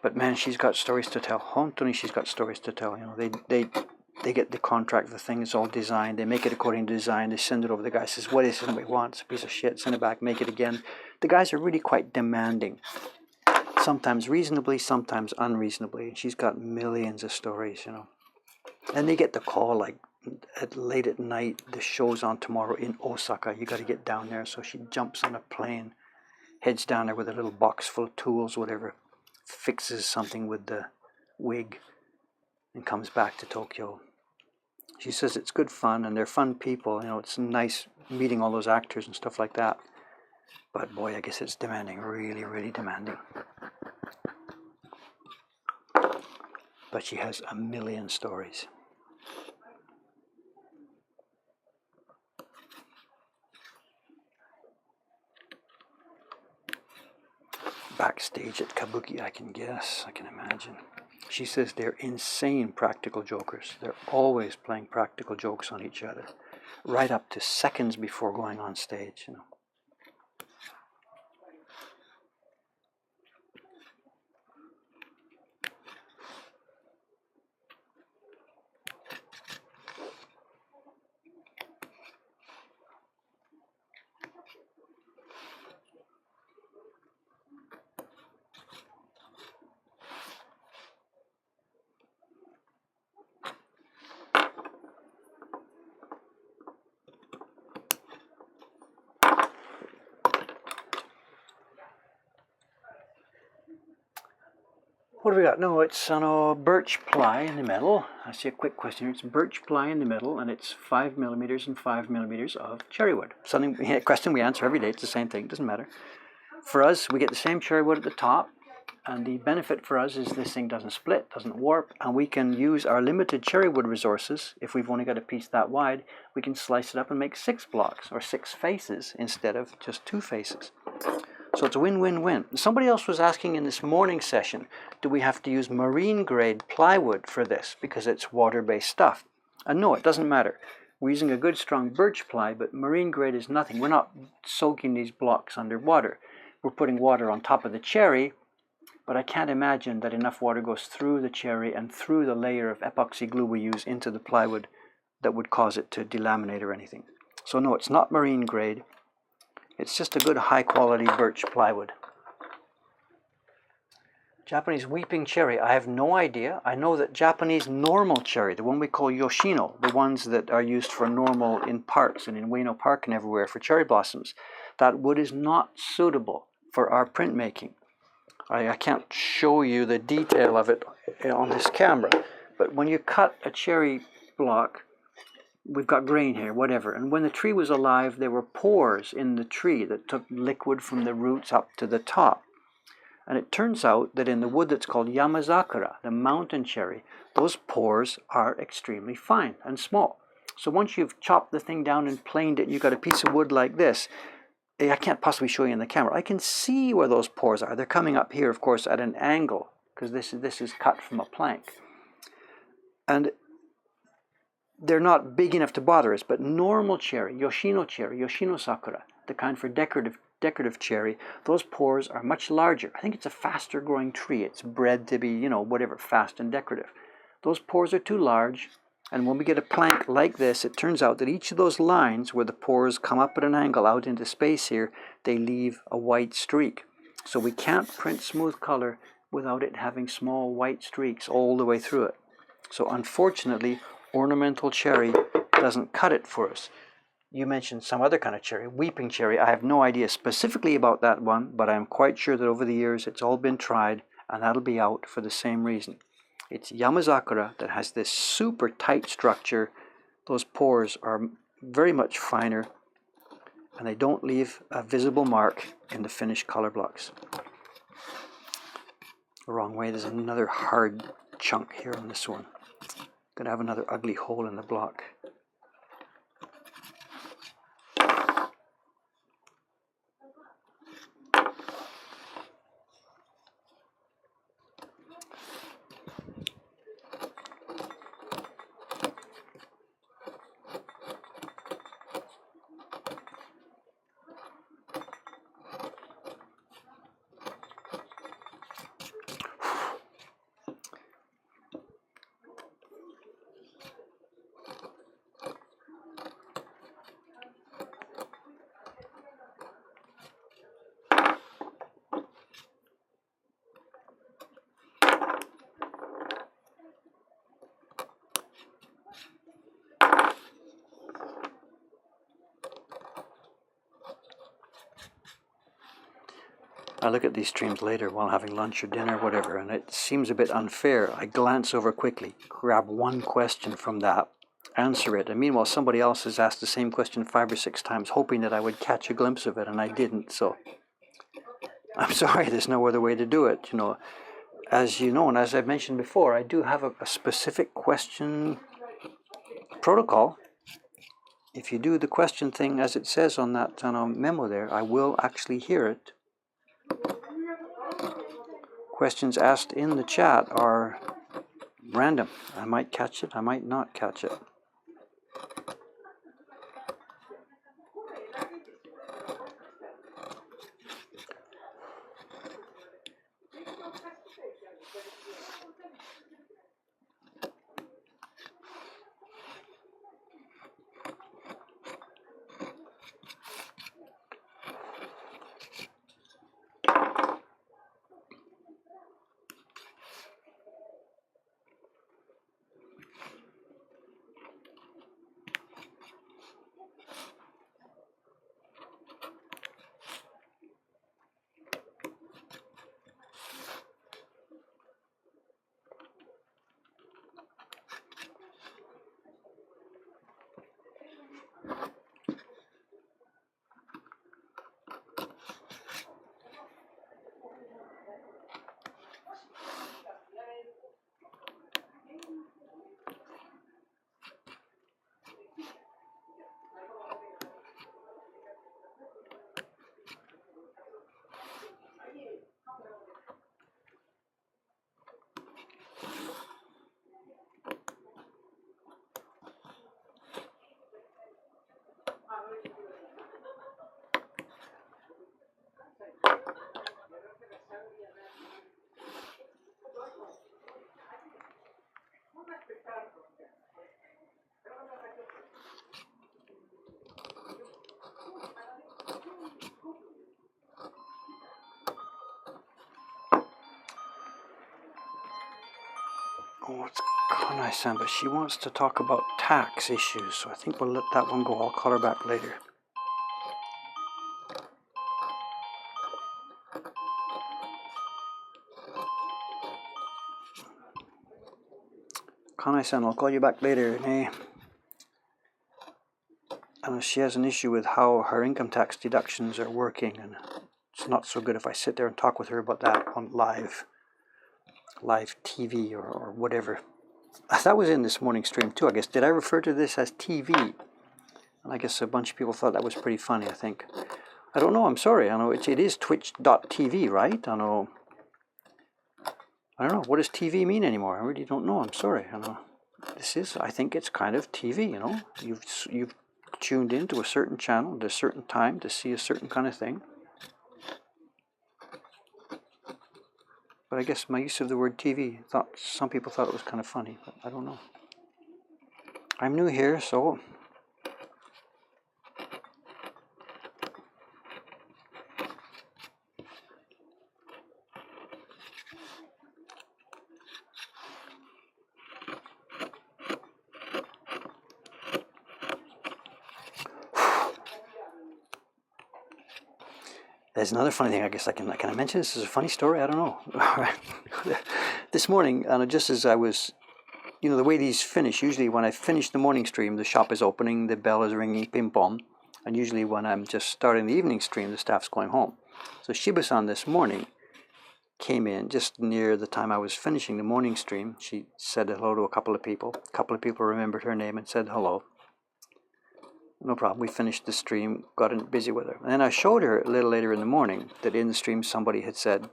But man, she's got stories to tell. Hontoni, she's got stories to tell. You know, they get the contract, the thing is all designed, they make it according to design, they send it over, the guy says, what is it somebody wants? A piece of shit, send it back, make it again. The guys are really quite demanding. Sometimes reasonably, sometimes unreasonably. And she's got millions of stories, you know. And they get the call like late at night, the show's on tomorrow in Osaka, you got to get down there. So she jumps on a plane, heads down there with a little box full of tools, whatever, fixes something with the wig, and comes back to Tokyo. She says it's good fun, and they're fun people. You know, it's nice meeting all those actors and stuff like that. But boy, I guess it's demanding, really, really demanding. But she has a million stories. Backstage at Kabuki, I can guess, I can imagine. She says they're insane practical jokers. They're always playing practical jokes on each other, right up to seconds before going on stage, you know. What do we got? No, it's birch ply in the middle. I see a quick question here. It's birch ply in the middle, and it's 5 millimeters and 5 millimeters of cherry wood. Something, a question we answer every day. It's the same thing. It doesn't matter. For us, we get the same cherry wood at the top, and the benefit for us is this thing doesn't split, doesn't warp, and we can use our limited cherry wood resources. If we've only got a piece that wide, we can slice it up and make 6 blocks or 6 faces instead of just 2 faces. So it's a win-win-win. Somebody else was asking in this morning session, do we have to use marine grade plywood for this because it's water-based stuff? And no, it doesn't matter. We're using a good strong birch ply, but marine grade is nothing. We're not soaking these blocks underwater. We're putting water on top of the cherry, but I can't imagine that enough water goes through the cherry and through the layer of epoxy glue we use into the plywood that would cause it to delaminate or anything. So no, it's not marine grade. It's just a good high-quality birch plywood. Japanese weeping cherry, I have no idea. I know that Japanese normal cherry, the one we call Yoshino, the ones that are used for normal in parks and in Ueno Park and everywhere for cherry blossoms, that wood is not suitable for our printmaking. I can't show you the detail of it on this camera, but when you cut a cherry block, we've got grain here, whatever. And when the tree was alive, there were pores in the tree that took liquid from the roots up to the top. And it turns out that in the wood that's called Yamazakura, the mountain cherry, those pores are extremely fine and small. So once you've chopped the thing down and planed it, and you've got a piece of wood like this, I can't possibly show you in the camera. I can see where those pores are. They're coming up here, of course, at an angle, because this is cut from a plank. And they're not big enough to bother us, but normal cherry, Yoshino sakura, the kind for decorative cherry, those pores are much larger. I think it's a faster growing tree. It's bred to be, you know, whatever, fast and decorative. Those pores are too large, and when we get a plank like this, it turns out that each of those lines where the pores come up at an angle out into space here, they leave a white streak. So we can't print smooth color without it having small white streaks all the way through it. So unfortunately, ornamental cherry doesn't cut it for us. You mentioned some other kind of cherry, weeping cherry. I have no idea specifically about that one, but I'm quite sure that over the years it's all been tried, and that'll be out for the same reason. It's Yamazakura that has this super tight structure. Those pores are very much finer, and they don't leave a visible mark in the finished color blocks. The wrong way, there's another hard chunk here on this one. Gonna have another ugly hole in the block. I look at these streams later while having lunch or dinner, whatever, and it seems a bit unfair. I glance over quickly, grab one question from that, answer it, and meanwhile somebody else has asked the same question 5 or 6 times, hoping that I would catch a glimpse of it, and I didn't. So I'm sorry, there's no other way to do it. You know, as you know, and as I've mentioned before, I do have a specific question protocol. If you do the question thing as it says on that memo there, I will actually hear it. Questions asked in the chat are random. I might catch it, I might not catch it. Oh, it's Kanai-san, but she wants to talk about tax issues, so I think we'll let that one go. I'll call her back later. Kanai-san, I'll call you back later. She has an issue with how her income tax deductions are working, and it's not so good if I sit there and talk with her about that on live TV or whatever. That was in this morning stream too, I guess. Did I refer to this as TV? And I guess a bunch of people thought that was pretty funny, I think. I don't know, I'm sorry. I know it is twitch.tv, right? I don't know. What does TV mean anymore? I really don't know. I'm sorry. I think it's kind of TV, you know. You've tuned into a certain channel at a certain time to see a certain kind of thing. But I guess my use of the word TV, some people thought it was kind of funny, but I don't know. I'm new here, so... There's another funny thing, I guess can I mention this as a funny story? I don't know. This morning, just as I was, the way these finish, usually when I finish the morning stream, the shop is opening, the bell is ringing, ping pong, and usually when I'm just starting the evening stream, the staff's going home. So Shiba-san this morning came in just near the time I was finishing the morning stream. She said hello to a couple of people. A couple of people remembered her name and said hello. No problem. We finished the stream, got busy with her. And then I showed her a little later in the morning that in the stream somebody had said,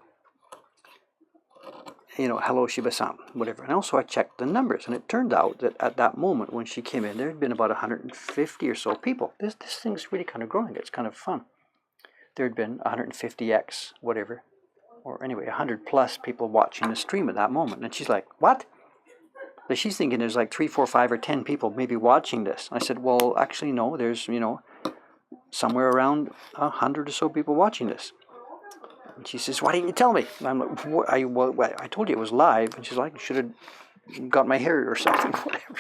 hello Shiba-san, whatever. And also I checked the numbers, and it turned out that at that moment when she came in, there had been about 150 or so people. This thing's really kind of growing. It's kind of fun. There had been 150x, whatever, or anyway, 100 plus people watching the stream at that moment. And she's like, what? She's thinking there's like 3, 4, 5, or 10 people maybe watching this. I said, well, actually, no, there's, somewhere around 100 or so people watching this. And she says, why didn't you tell me? And I'm like, I told you it was live. And she's like, you should have got my hair or something, whatever.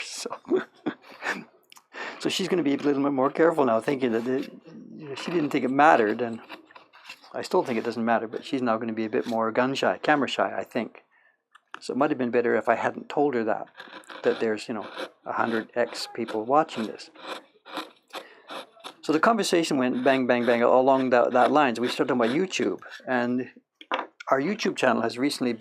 So she's going to be a little bit more careful now, thinking that she didn't think it mattered. And I still think it doesn't matter, but she's now going to be a bit more gun shy, camera shy, I think. So it might have been better if I hadn't told her that there's, 100x people watching this. So the conversation went bang, bang, bang along that lines. We started talking about YouTube, and our YouTube channel has recently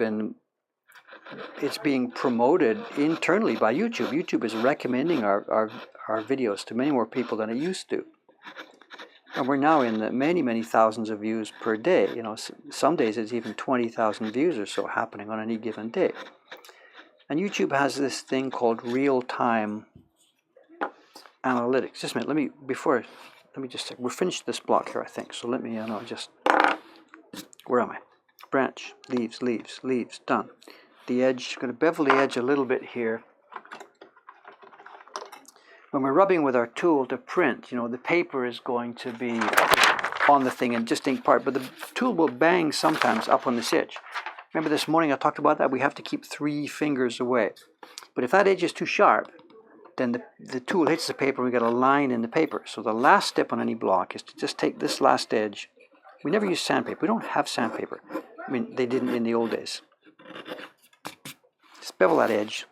it's being promoted internally by YouTube. YouTube is recommending our videos to many more people than it used to. And we're now in the many, many thousands of views per day. Some days it's even 20,000 views or so happening on any given day. And YouTube has this thing called real-time analytics. Just a minute, let me just check. We're finished this block here, I think. So let me, where am I? Branch, leaves, leaves, leaves, done. The edge, going to bevel the edge a little bit here. When we're rubbing with our tool to print, the paper is going to be on the thing and just ink part, but the tool will bang sometimes up on this edge. Remember this morning I talked about that? We have to keep 3 fingers away. But if that edge is too sharp, then the tool hits the paper and we get a line in the paper. So the last step on any block is to just take this last edge. We never use sandpaper. We don't have sandpaper. I mean, they didn't in the old days. Just bevel that edge.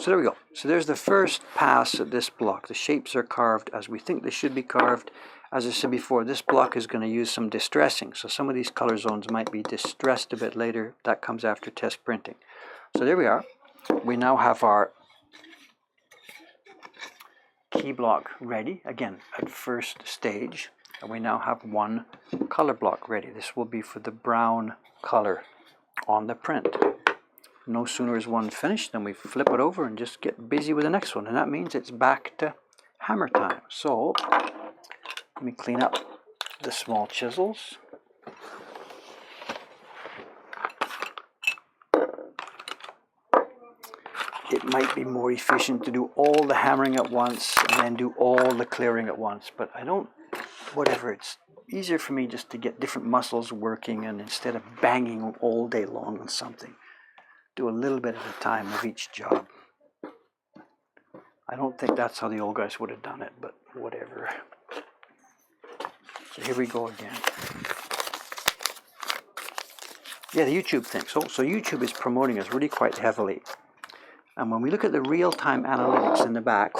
So there we go. So there's the first pass at this block. The shapes are carved as we think they should be carved. As I said before, this block is going to use some distressing. So some of these color zones might be distressed a bit later. That comes after test printing. So there we are. We now have our key block ready, again, at first stage. And we now have one color block ready. This will be for the brown color on the print. No sooner is one finished than we flip it over and just get busy with the next one. And that means it's back to hammer time. So let me clean up the small chisels. It might be more efficient to do all the hammering at once and then do all the clearing at once. But I don't, whatever, it's easier for me just to get different muscles working, and instead of banging all day long on something, do a little bit at a time of each job. I don't think that's how the old guys would have done it, but whatever. So here we go again. Yeah, the YouTube thing. So YouTube is promoting us really quite heavily. And when we look at the real-time analytics in the back,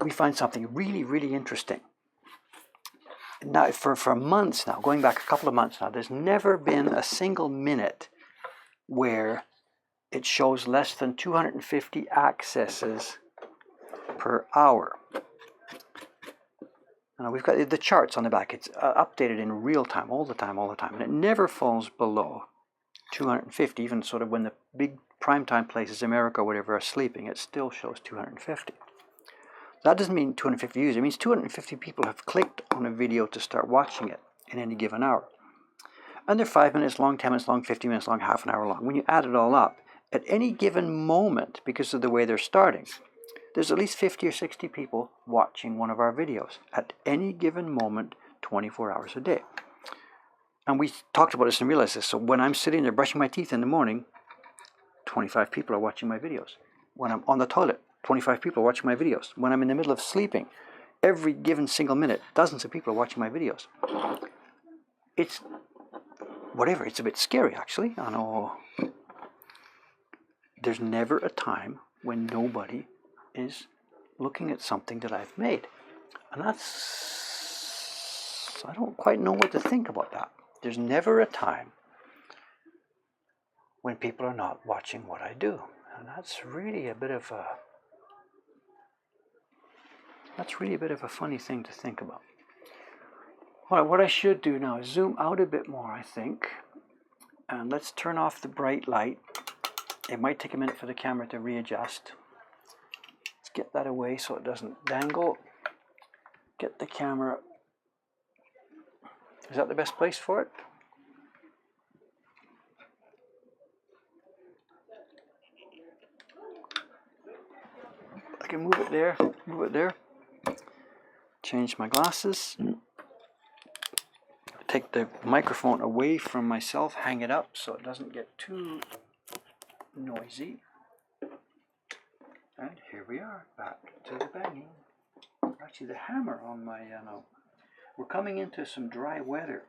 we find something really, really interesting. Now, for months now, going back a couple of months now, there's never been a single minute where it shows less than 250 accesses per hour. Now we've got the charts on the back. It's updated in real time, all the time, and it never falls below 250. Even sort of when the big primetime places, America or whatever, are sleeping, it still shows 250. That doesn't mean 250 views. It means 250 people have clicked on a video to start watching it in any given hour. And they're 5 minutes long, 10 minutes long, 50 minutes long, half an hour long. When you add it all up, at any given moment, because of the way they're starting, there's at least 50 or 60 people watching one of our videos at any given moment, 24 hours a day. And we talked about this and realized this. So when I'm sitting there brushing my teeth in the morning, 25 people are watching my videos. When I'm on the toilet, 25 people are watching my videos. When I'm in the middle of sleeping, every given single minute, dozens of people are watching my videos. It's whatever, it's a bit scary actually. I know there's never a time when nobody is looking at something that I've made. And that's, I don't quite know what to think about that. There's never a time when people are not watching what I do. And that's really a bit of a funny thing to think about. Well, what I should do now is zoom out a bit more, I think. And let's turn off the bright light. It might take a minute for the camera to readjust. Let's get that away so it doesn't dangle. Get the camera. Is that the best place for it? I can move it there, move it there. Change my glasses. Take the microphone away from myself, hang it up so it doesn't get too noisy. And here we are, back to the banging. Actually, the hammer on my, we're coming into some dry weather.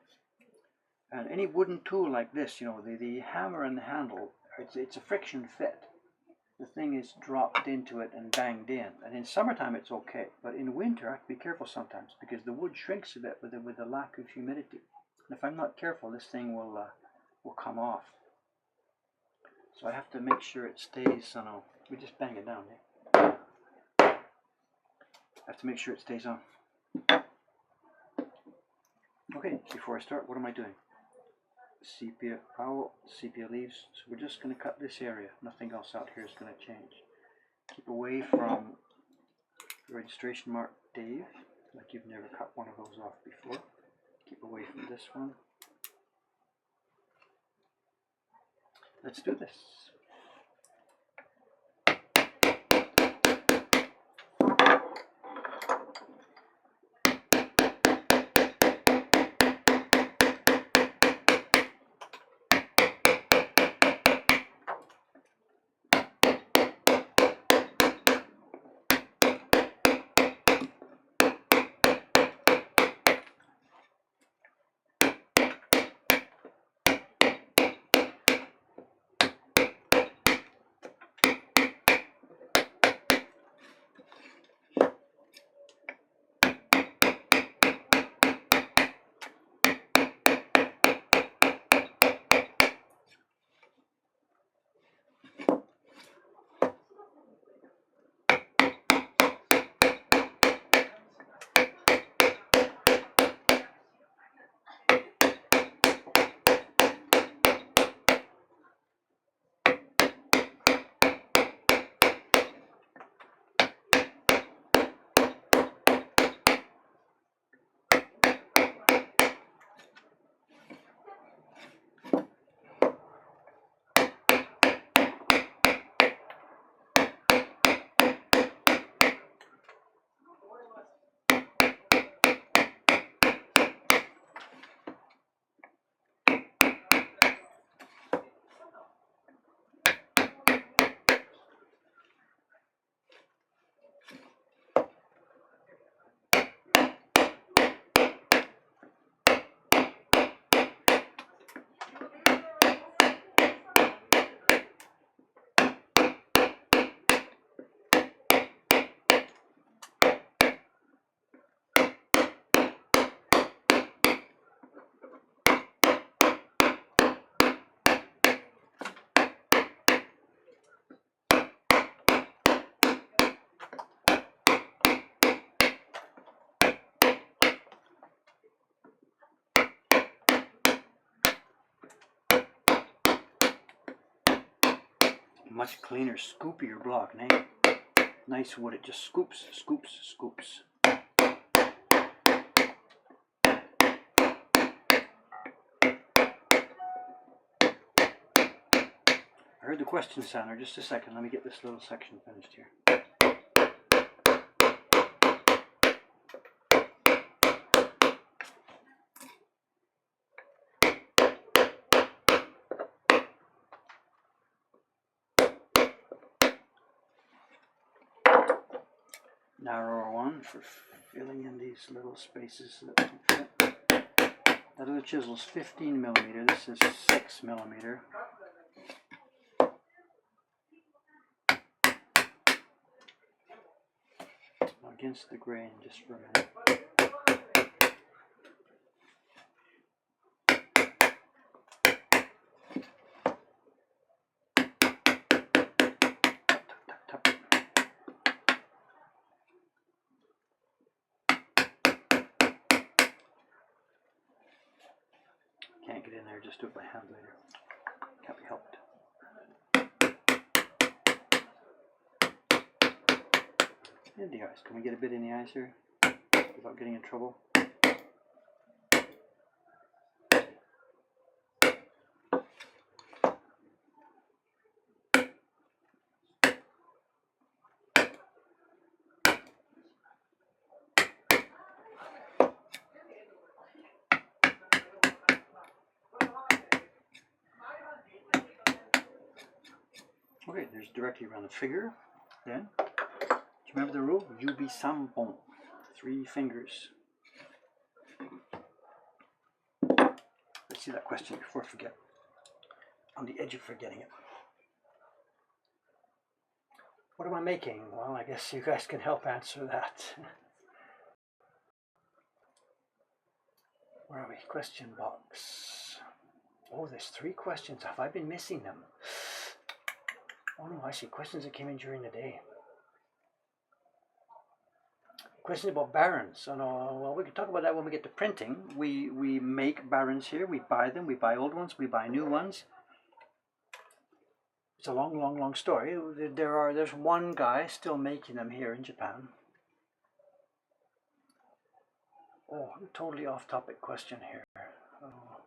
And any wooden tool like this, the hammer and the handle, it's a friction fit. The thing is dropped into it and banged in. And in summertime it's okay, but in winter I have to be careful sometimes because the wood shrinks a bit with the lack of humidity. And if I'm not careful, this thing will come off. So I have to make sure it stays, we just bang it down, yeah? I have to make sure it stays on. Okay, before I start, what am I doing? Sepia leaves. So we're just going to cut this area. Nothing else out here is going to change. Keep away from the registration mark Dave, like you've never cut one of those off before. Keep away from this one. Let's do this. Much cleaner, scoopier block, eh? Nice wood, it just scoops, scoops, scoops. I heard the question sounder. Just a second, let me get this little section finished here. Narrower one for filling in these little spaces that don't fit. That other chisel's 15 millimeter. This is 6 millimeter. Against the grain just for a minute. Can't get in there, just do it by hand later. Can't be helped. And the eyes. Can we get a bit in the eyes here without getting in trouble? Okay, there's directly around the figure. Then Fukuro Yubi Sanpon. 3 fingers. Let's see that question before I forget. On the edge of forgetting it. What am I making? Well, I guess you guys can help answer that. Where are we? Question box. Oh, there's 3 questions. Have I been missing them? Oh no, I see questions that came in during the day. Questions about barons. Oh no, well, we can talk about that when we get to printing. We make barons here. We buy them. We buy old ones. We buy new ones. It's a long story. There's one guy still making them here in Japan. Oh, totally off-topic question here. Oh.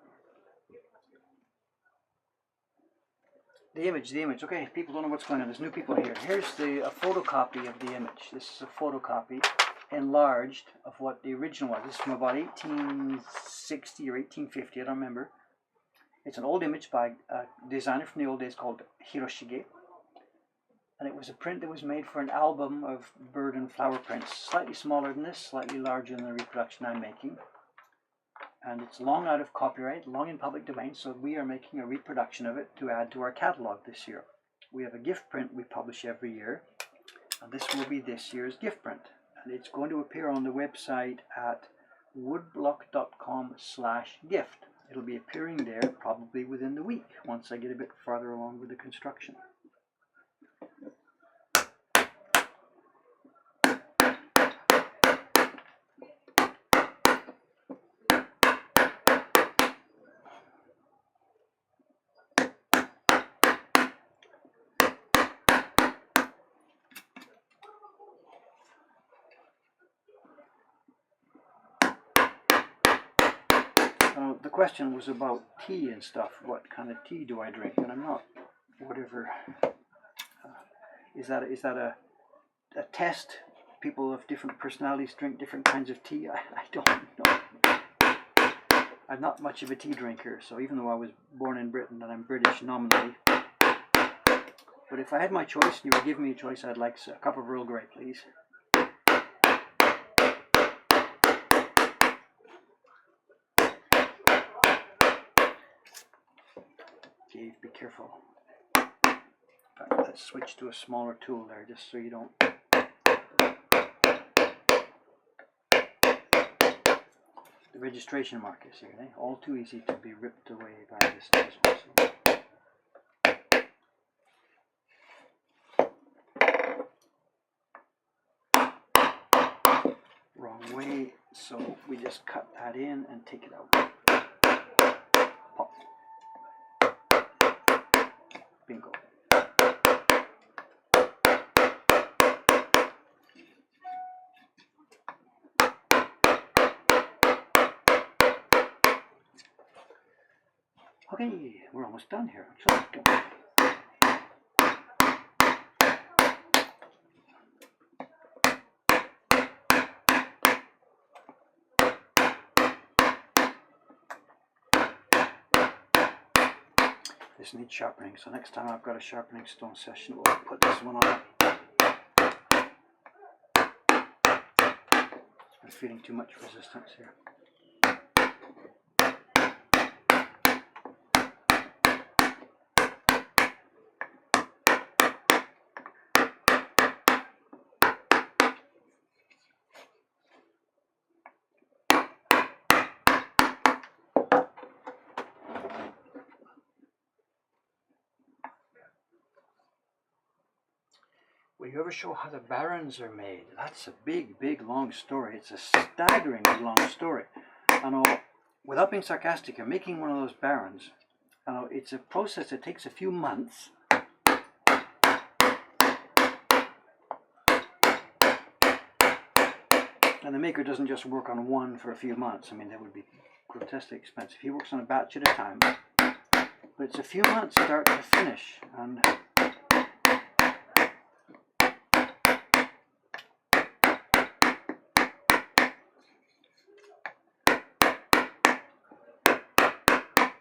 The image. Okay, people don't know what's going on. There's new people here. Here's a photocopy of the image. This is a photocopy, enlarged, of what the original was. This is from about 1860 or 1850, I don't remember. It's an old image by a designer from the old days called Hiroshige. And it was a print that was made for an album of bird and flower prints. Slightly smaller than this, slightly larger than the reproduction I'm making. And it's long out of copyright, long in public domain, so we are making a reproduction of it to add to our catalog this year. We have a gift print we publish every year, and this will be this year's gift print. And it's going to appear on the website at woodblock.com/gift. It'll be appearing there probably within the week, once I get a bit farther along with the construction. The question was about tea and stuff. What kind of tea do I drink? And I'm not, whatever. Is that a test? People of different personalities drink different kinds of tea? I don't know. I'm not much of a tea drinker, so even though I was born in Britain and I'm British nominally, but if I had my choice and you were giving me a choice, I'd like a cup of Earl Grey, please. Dave, be careful. Let's switch to a smaller tool there, just so you don't. The registration markers here, eh? All too easy to be ripped away by this also. Wrong way, so we just cut that in and take it out. Pop. Bingo. Okay, we're almost done here. This needs sharpening, so next time I've got a sharpening stone session, we'll put this one on. I'm feeling too much resistance here. Will you ever show how the barons are made? That's a big, long story. It's a staggeringly long story. I know, without being sarcastic, you're making one of those barons. I know, it's a process that takes a few months. And the maker doesn't just work on one for a few months. I mean, that would be grotesquely expensive. He works on a batch at a time. But it's a few months start to finish. And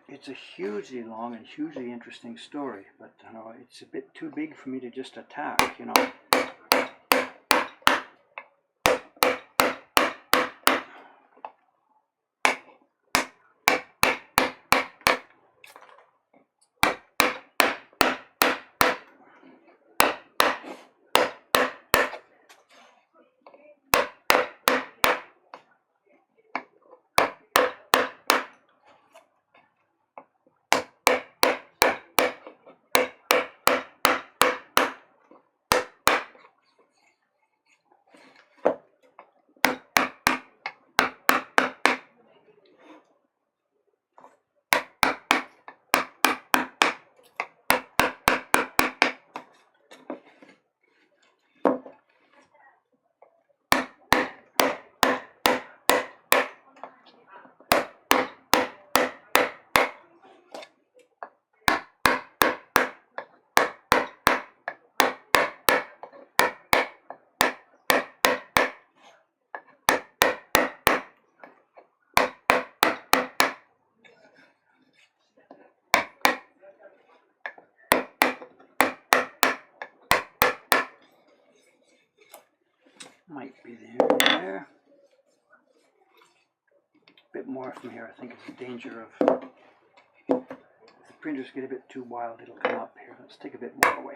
it's a hugely long and hugely interesting story, but you know, it's a bit too big for me to just attack, you know. Might be there. A bit more from here. I think it's a danger of, if the printers get a bit too wild, it'll come up here. Let's take a bit more away.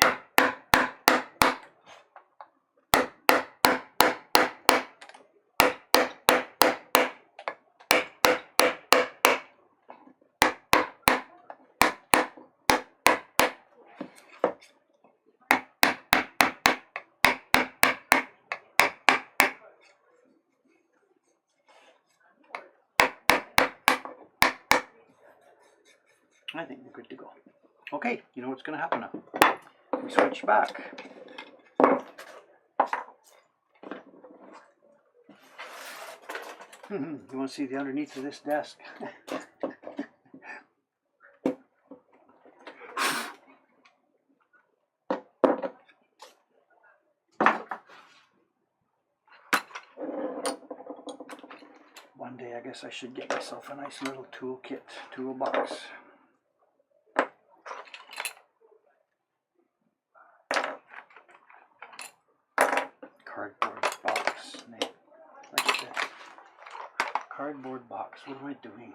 I think we're good to go. Okay, you know what's going to happen now. We switch back. You want to see the underneath of this desk? One day I guess I should get myself a nice little toolbox. Cardboard box. Like this. Cardboard box. What am I doing?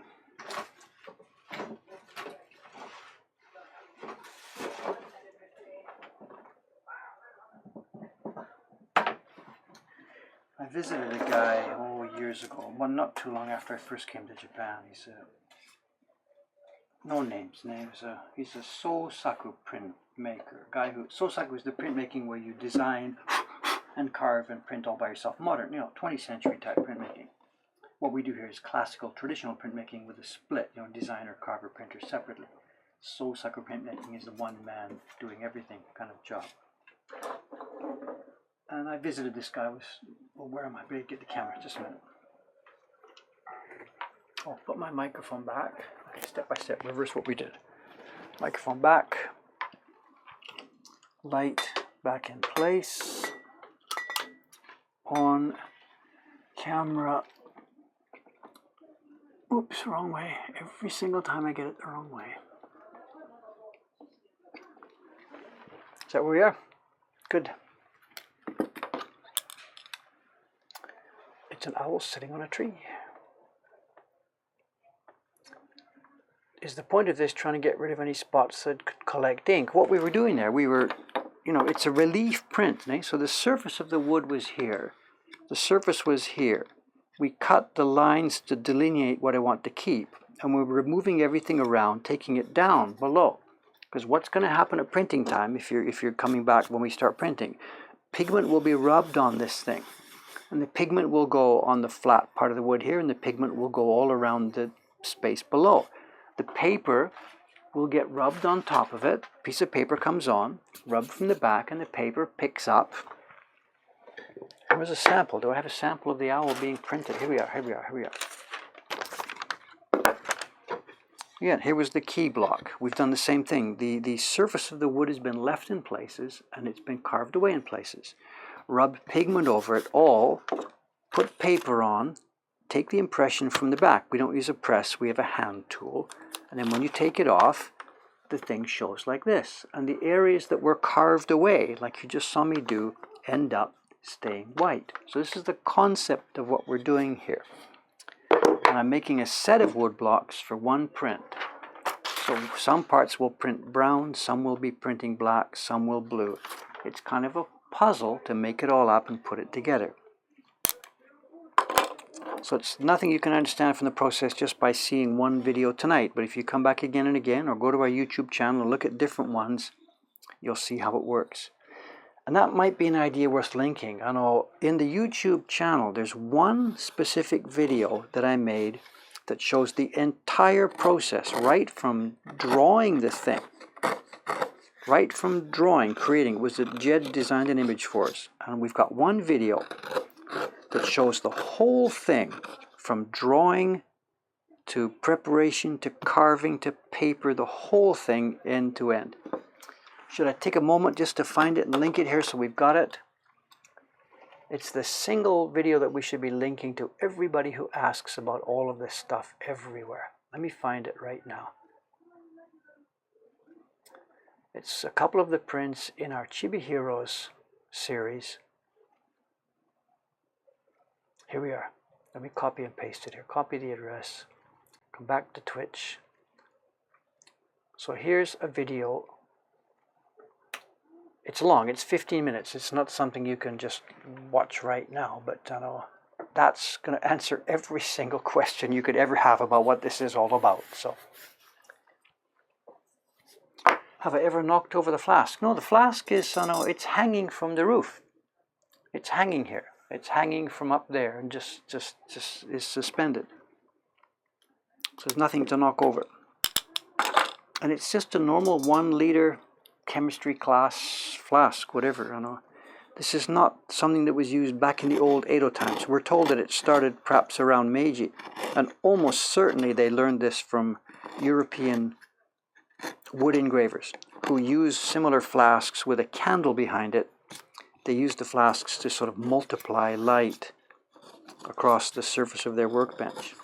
I visited a guy years ago, well, not too long after I first came to Japan. He's no names. He's a Sosaku print maker. Sosaku is the printmaking where you design and carve and print all by yourself. Modern, 20th century type printmaking. What we do here is classical, traditional printmaking with a split, designer, carver, printer separately. Sosaku printmaking is the one man doing everything kind of job. And I visited this guy. Where am I? Better get the camera. Just a minute. I'll put my microphone back. Okay, step by step, reverse what we did. Microphone back. Light back in place. On. Camera. Oops, wrong way. Every single time I get it the wrong way. Is that where we are? Good. It's an owl sitting on a tree. Is the point of this trying to get rid of any spots that could collect ink? What we were doing there, it's a relief print, so the surface of the wood was here. The surface was here. We cut the lines to delineate what I want to keep, and we're removing everything around, taking it down below. Because what's going to happen at printing time, if you're coming back when we start printing, pigment will be rubbed on this thing. And the pigment will go on the flat part of the wood here, and the pigment will go all around the space below. The paper will get rubbed on top of it. A piece of paper comes on, rubbed from the back, and the paper picks up. Here's a sample. Do I have a sample of the owl being printed? Here we are. Yeah, here was the key block. We've done the same thing. The surface of the wood has been left in places, and it's been carved away in places. Rub pigment over it all, put paper on, take the impression from the back. We don't use a press, we have a hand tool. And then when you take it off, the thing shows like this. And the areas that were carved away, like you just saw me do, end up staying white. So this is the concept of what we're doing here. And I'm making a set of wood blocks for one print. So some parts will print brown, some will be printing black, some will blue. It's kind of a puzzle to make it all up and put it together. So it's nothing you can understand from the process just by seeing one video tonight. But if you come back again and again, or go to our YouTube channel and look at different ones, you'll see how it works. And that might be an idea worth linking. I know in the YouTube channel, there's one specific video that I made that shows the entire process, right from drawing the thing, right from drawing, creating. It was that Jed designed an image for us. And we've got one video that shows the whole thing from drawing to preparation to carving to paper, the whole thing end to end. Should I take a moment just to find it and link it here so we've got it? It's the single video that we should be linking to everybody who asks about all of this stuff everywhere. Let me find it right now. It's a couple of the prints in our Chibi Heroes series. Here we are. Let me copy and paste it here. Copy the address. Come back to Twitch. So here's a video. It's long. It's 15 minutes. It's not something you can just watch right now. But that's going to answer every single question you could ever have about what this is all about. So, have I ever knocked over the flask? No, the flask is, it's hanging from the roof. It's hanging here. It's hanging from up there and just is suspended. So there's nothing to knock over. And it's just a normal 1 liter chemistry class flask, whatever. This is not something that was used back in the old Edo times. We're told that it started perhaps around Meiji, and almost certainly they learned this from European wood engravers who used similar flasks with a candle behind it. They used the flasks to sort of multiply light across the surface of their workbench.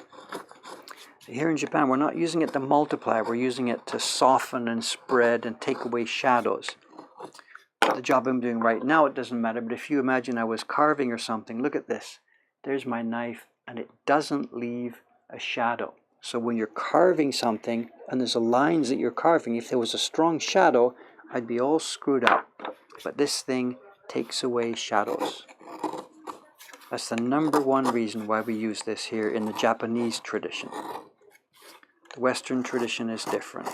Here in Japan, we're not using it to multiply, we're using it to soften and spread and take away shadows. The job I'm doing right now, it doesn't matter, but if you imagine I was carving or something, look at this. There's my knife, and it doesn't leave a shadow. So when you're carving something, and there's lines that you're carving, if there was a strong shadow, I'd be all screwed up. But this thing takes away shadows. That's the #1 reason why we use this here in the Japanese tradition. The Western tradition is different.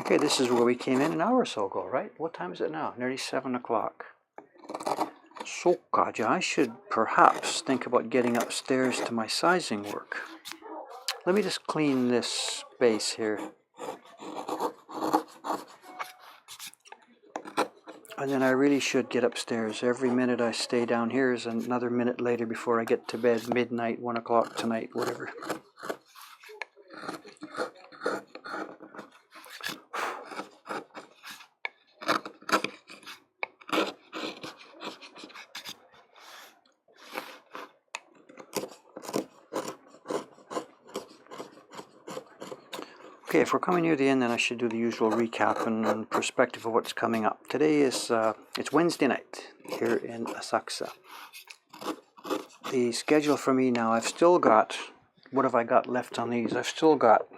Okay, this is where we came in an hour or so ago, right? What time is it now? Nearly 7 o'clock. So, I should perhaps think about getting upstairs to my sizing work. Let me just clean this space here. And then I really should get upstairs. Every minute I stay down here is another minute later before I get to bed, midnight, 1 o'clock tonight, whatever. Okay, if we're coming near the end, then I should do the usual recap and perspective of what's coming up. Today is, it's Wednesday night here in Asakusa. The schedule for me now, I've still got, what have I got left on these? I've still got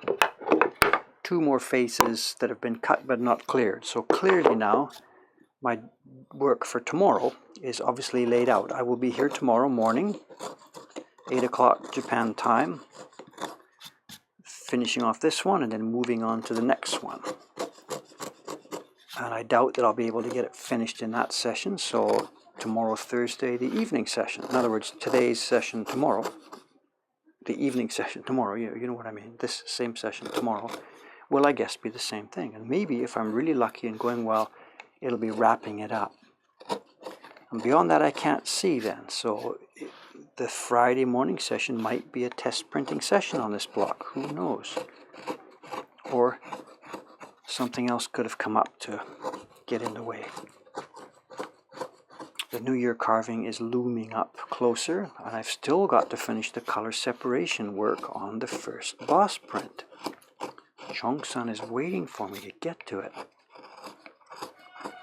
2 more faces that have been cut but not cleared. So clearly now, my work for tomorrow is obviously laid out. I will be here tomorrow morning, 8 o'clock Japan time, finishing off this one and then moving on to the next one. And I doubt that I'll be able to get it finished in that session, so tomorrow, Thursday, the evening session. In other words, today's session tomorrow, the evening session tomorrow, you know what I mean, this same session tomorrow, will I guess be the same thing. And maybe if I'm really lucky and going well, it'll be wrapping it up. And beyond that I can't see then, so the Friday morning session might be a test printing session on this block, who knows? Or something else could have come up to get in the way. The New Year carving is looming up closer, and I've still got to finish the color separation work on the first boss print. Chong-san is waiting for me to get to it.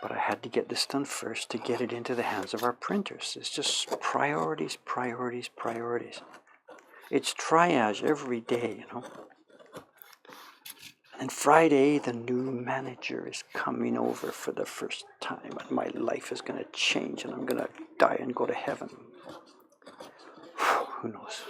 But I had to get this done first to get it into the hands of our printers. It's just priorities, priorities, priorities. It's triage every day, And Friday, the new manager is coming over for the first time, and my life is going to change, and I'm going to die and go to heaven. Who knows?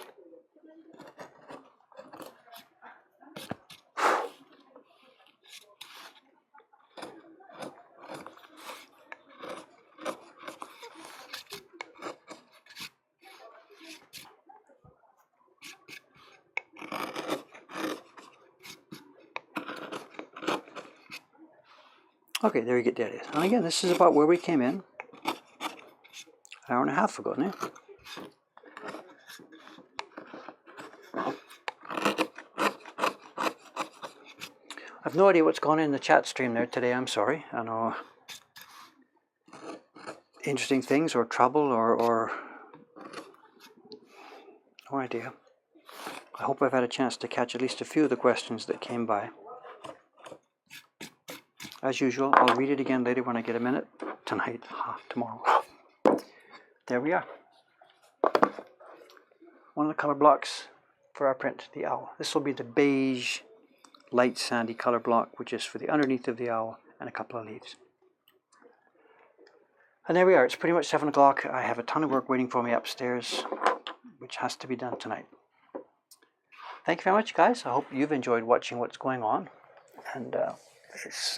Okay, there you get that. And again, this is about where we came in an hour and a half ago now. I've no idea what's going on in the chat stream there today, I'm sorry. I know interesting things or trouble or no idea. I hope I've had a chance to catch at least a few of the questions that came by. As usual, I'll read it again later when I get a minute. Tonight, tomorrow. There we are. One of the color blocks for our print, the owl. This will be the beige, light sandy color block, which is for the underneath of the owl and a couple of leaves. And there we are. It's pretty much 7 o'clock. I have a ton of work waiting for me upstairs, which has to be done tonight. Thank you very much, guys. I hope you've enjoyed watching what's going on. And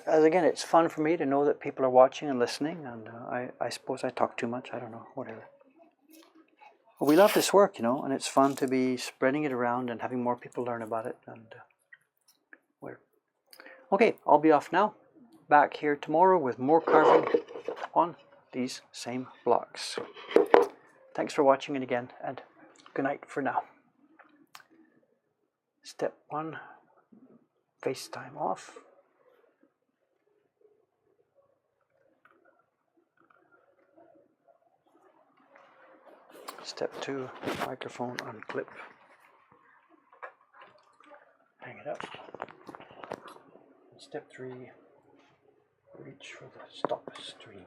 again, it's fun for me to know that people are watching and listening. And I suppose I talk too much. I don't know, whatever. But we love this work, you know, and it's fun to be spreading it around and having more people learn about it. And okay, I'll be off now. Back here tomorrow with more carving on these same blocks. Thanks for watching it again, and good night for now. Step 1, FaceTime off. Step 2, microphone unclip. Hang it up. Step 3, reach for the stop stream.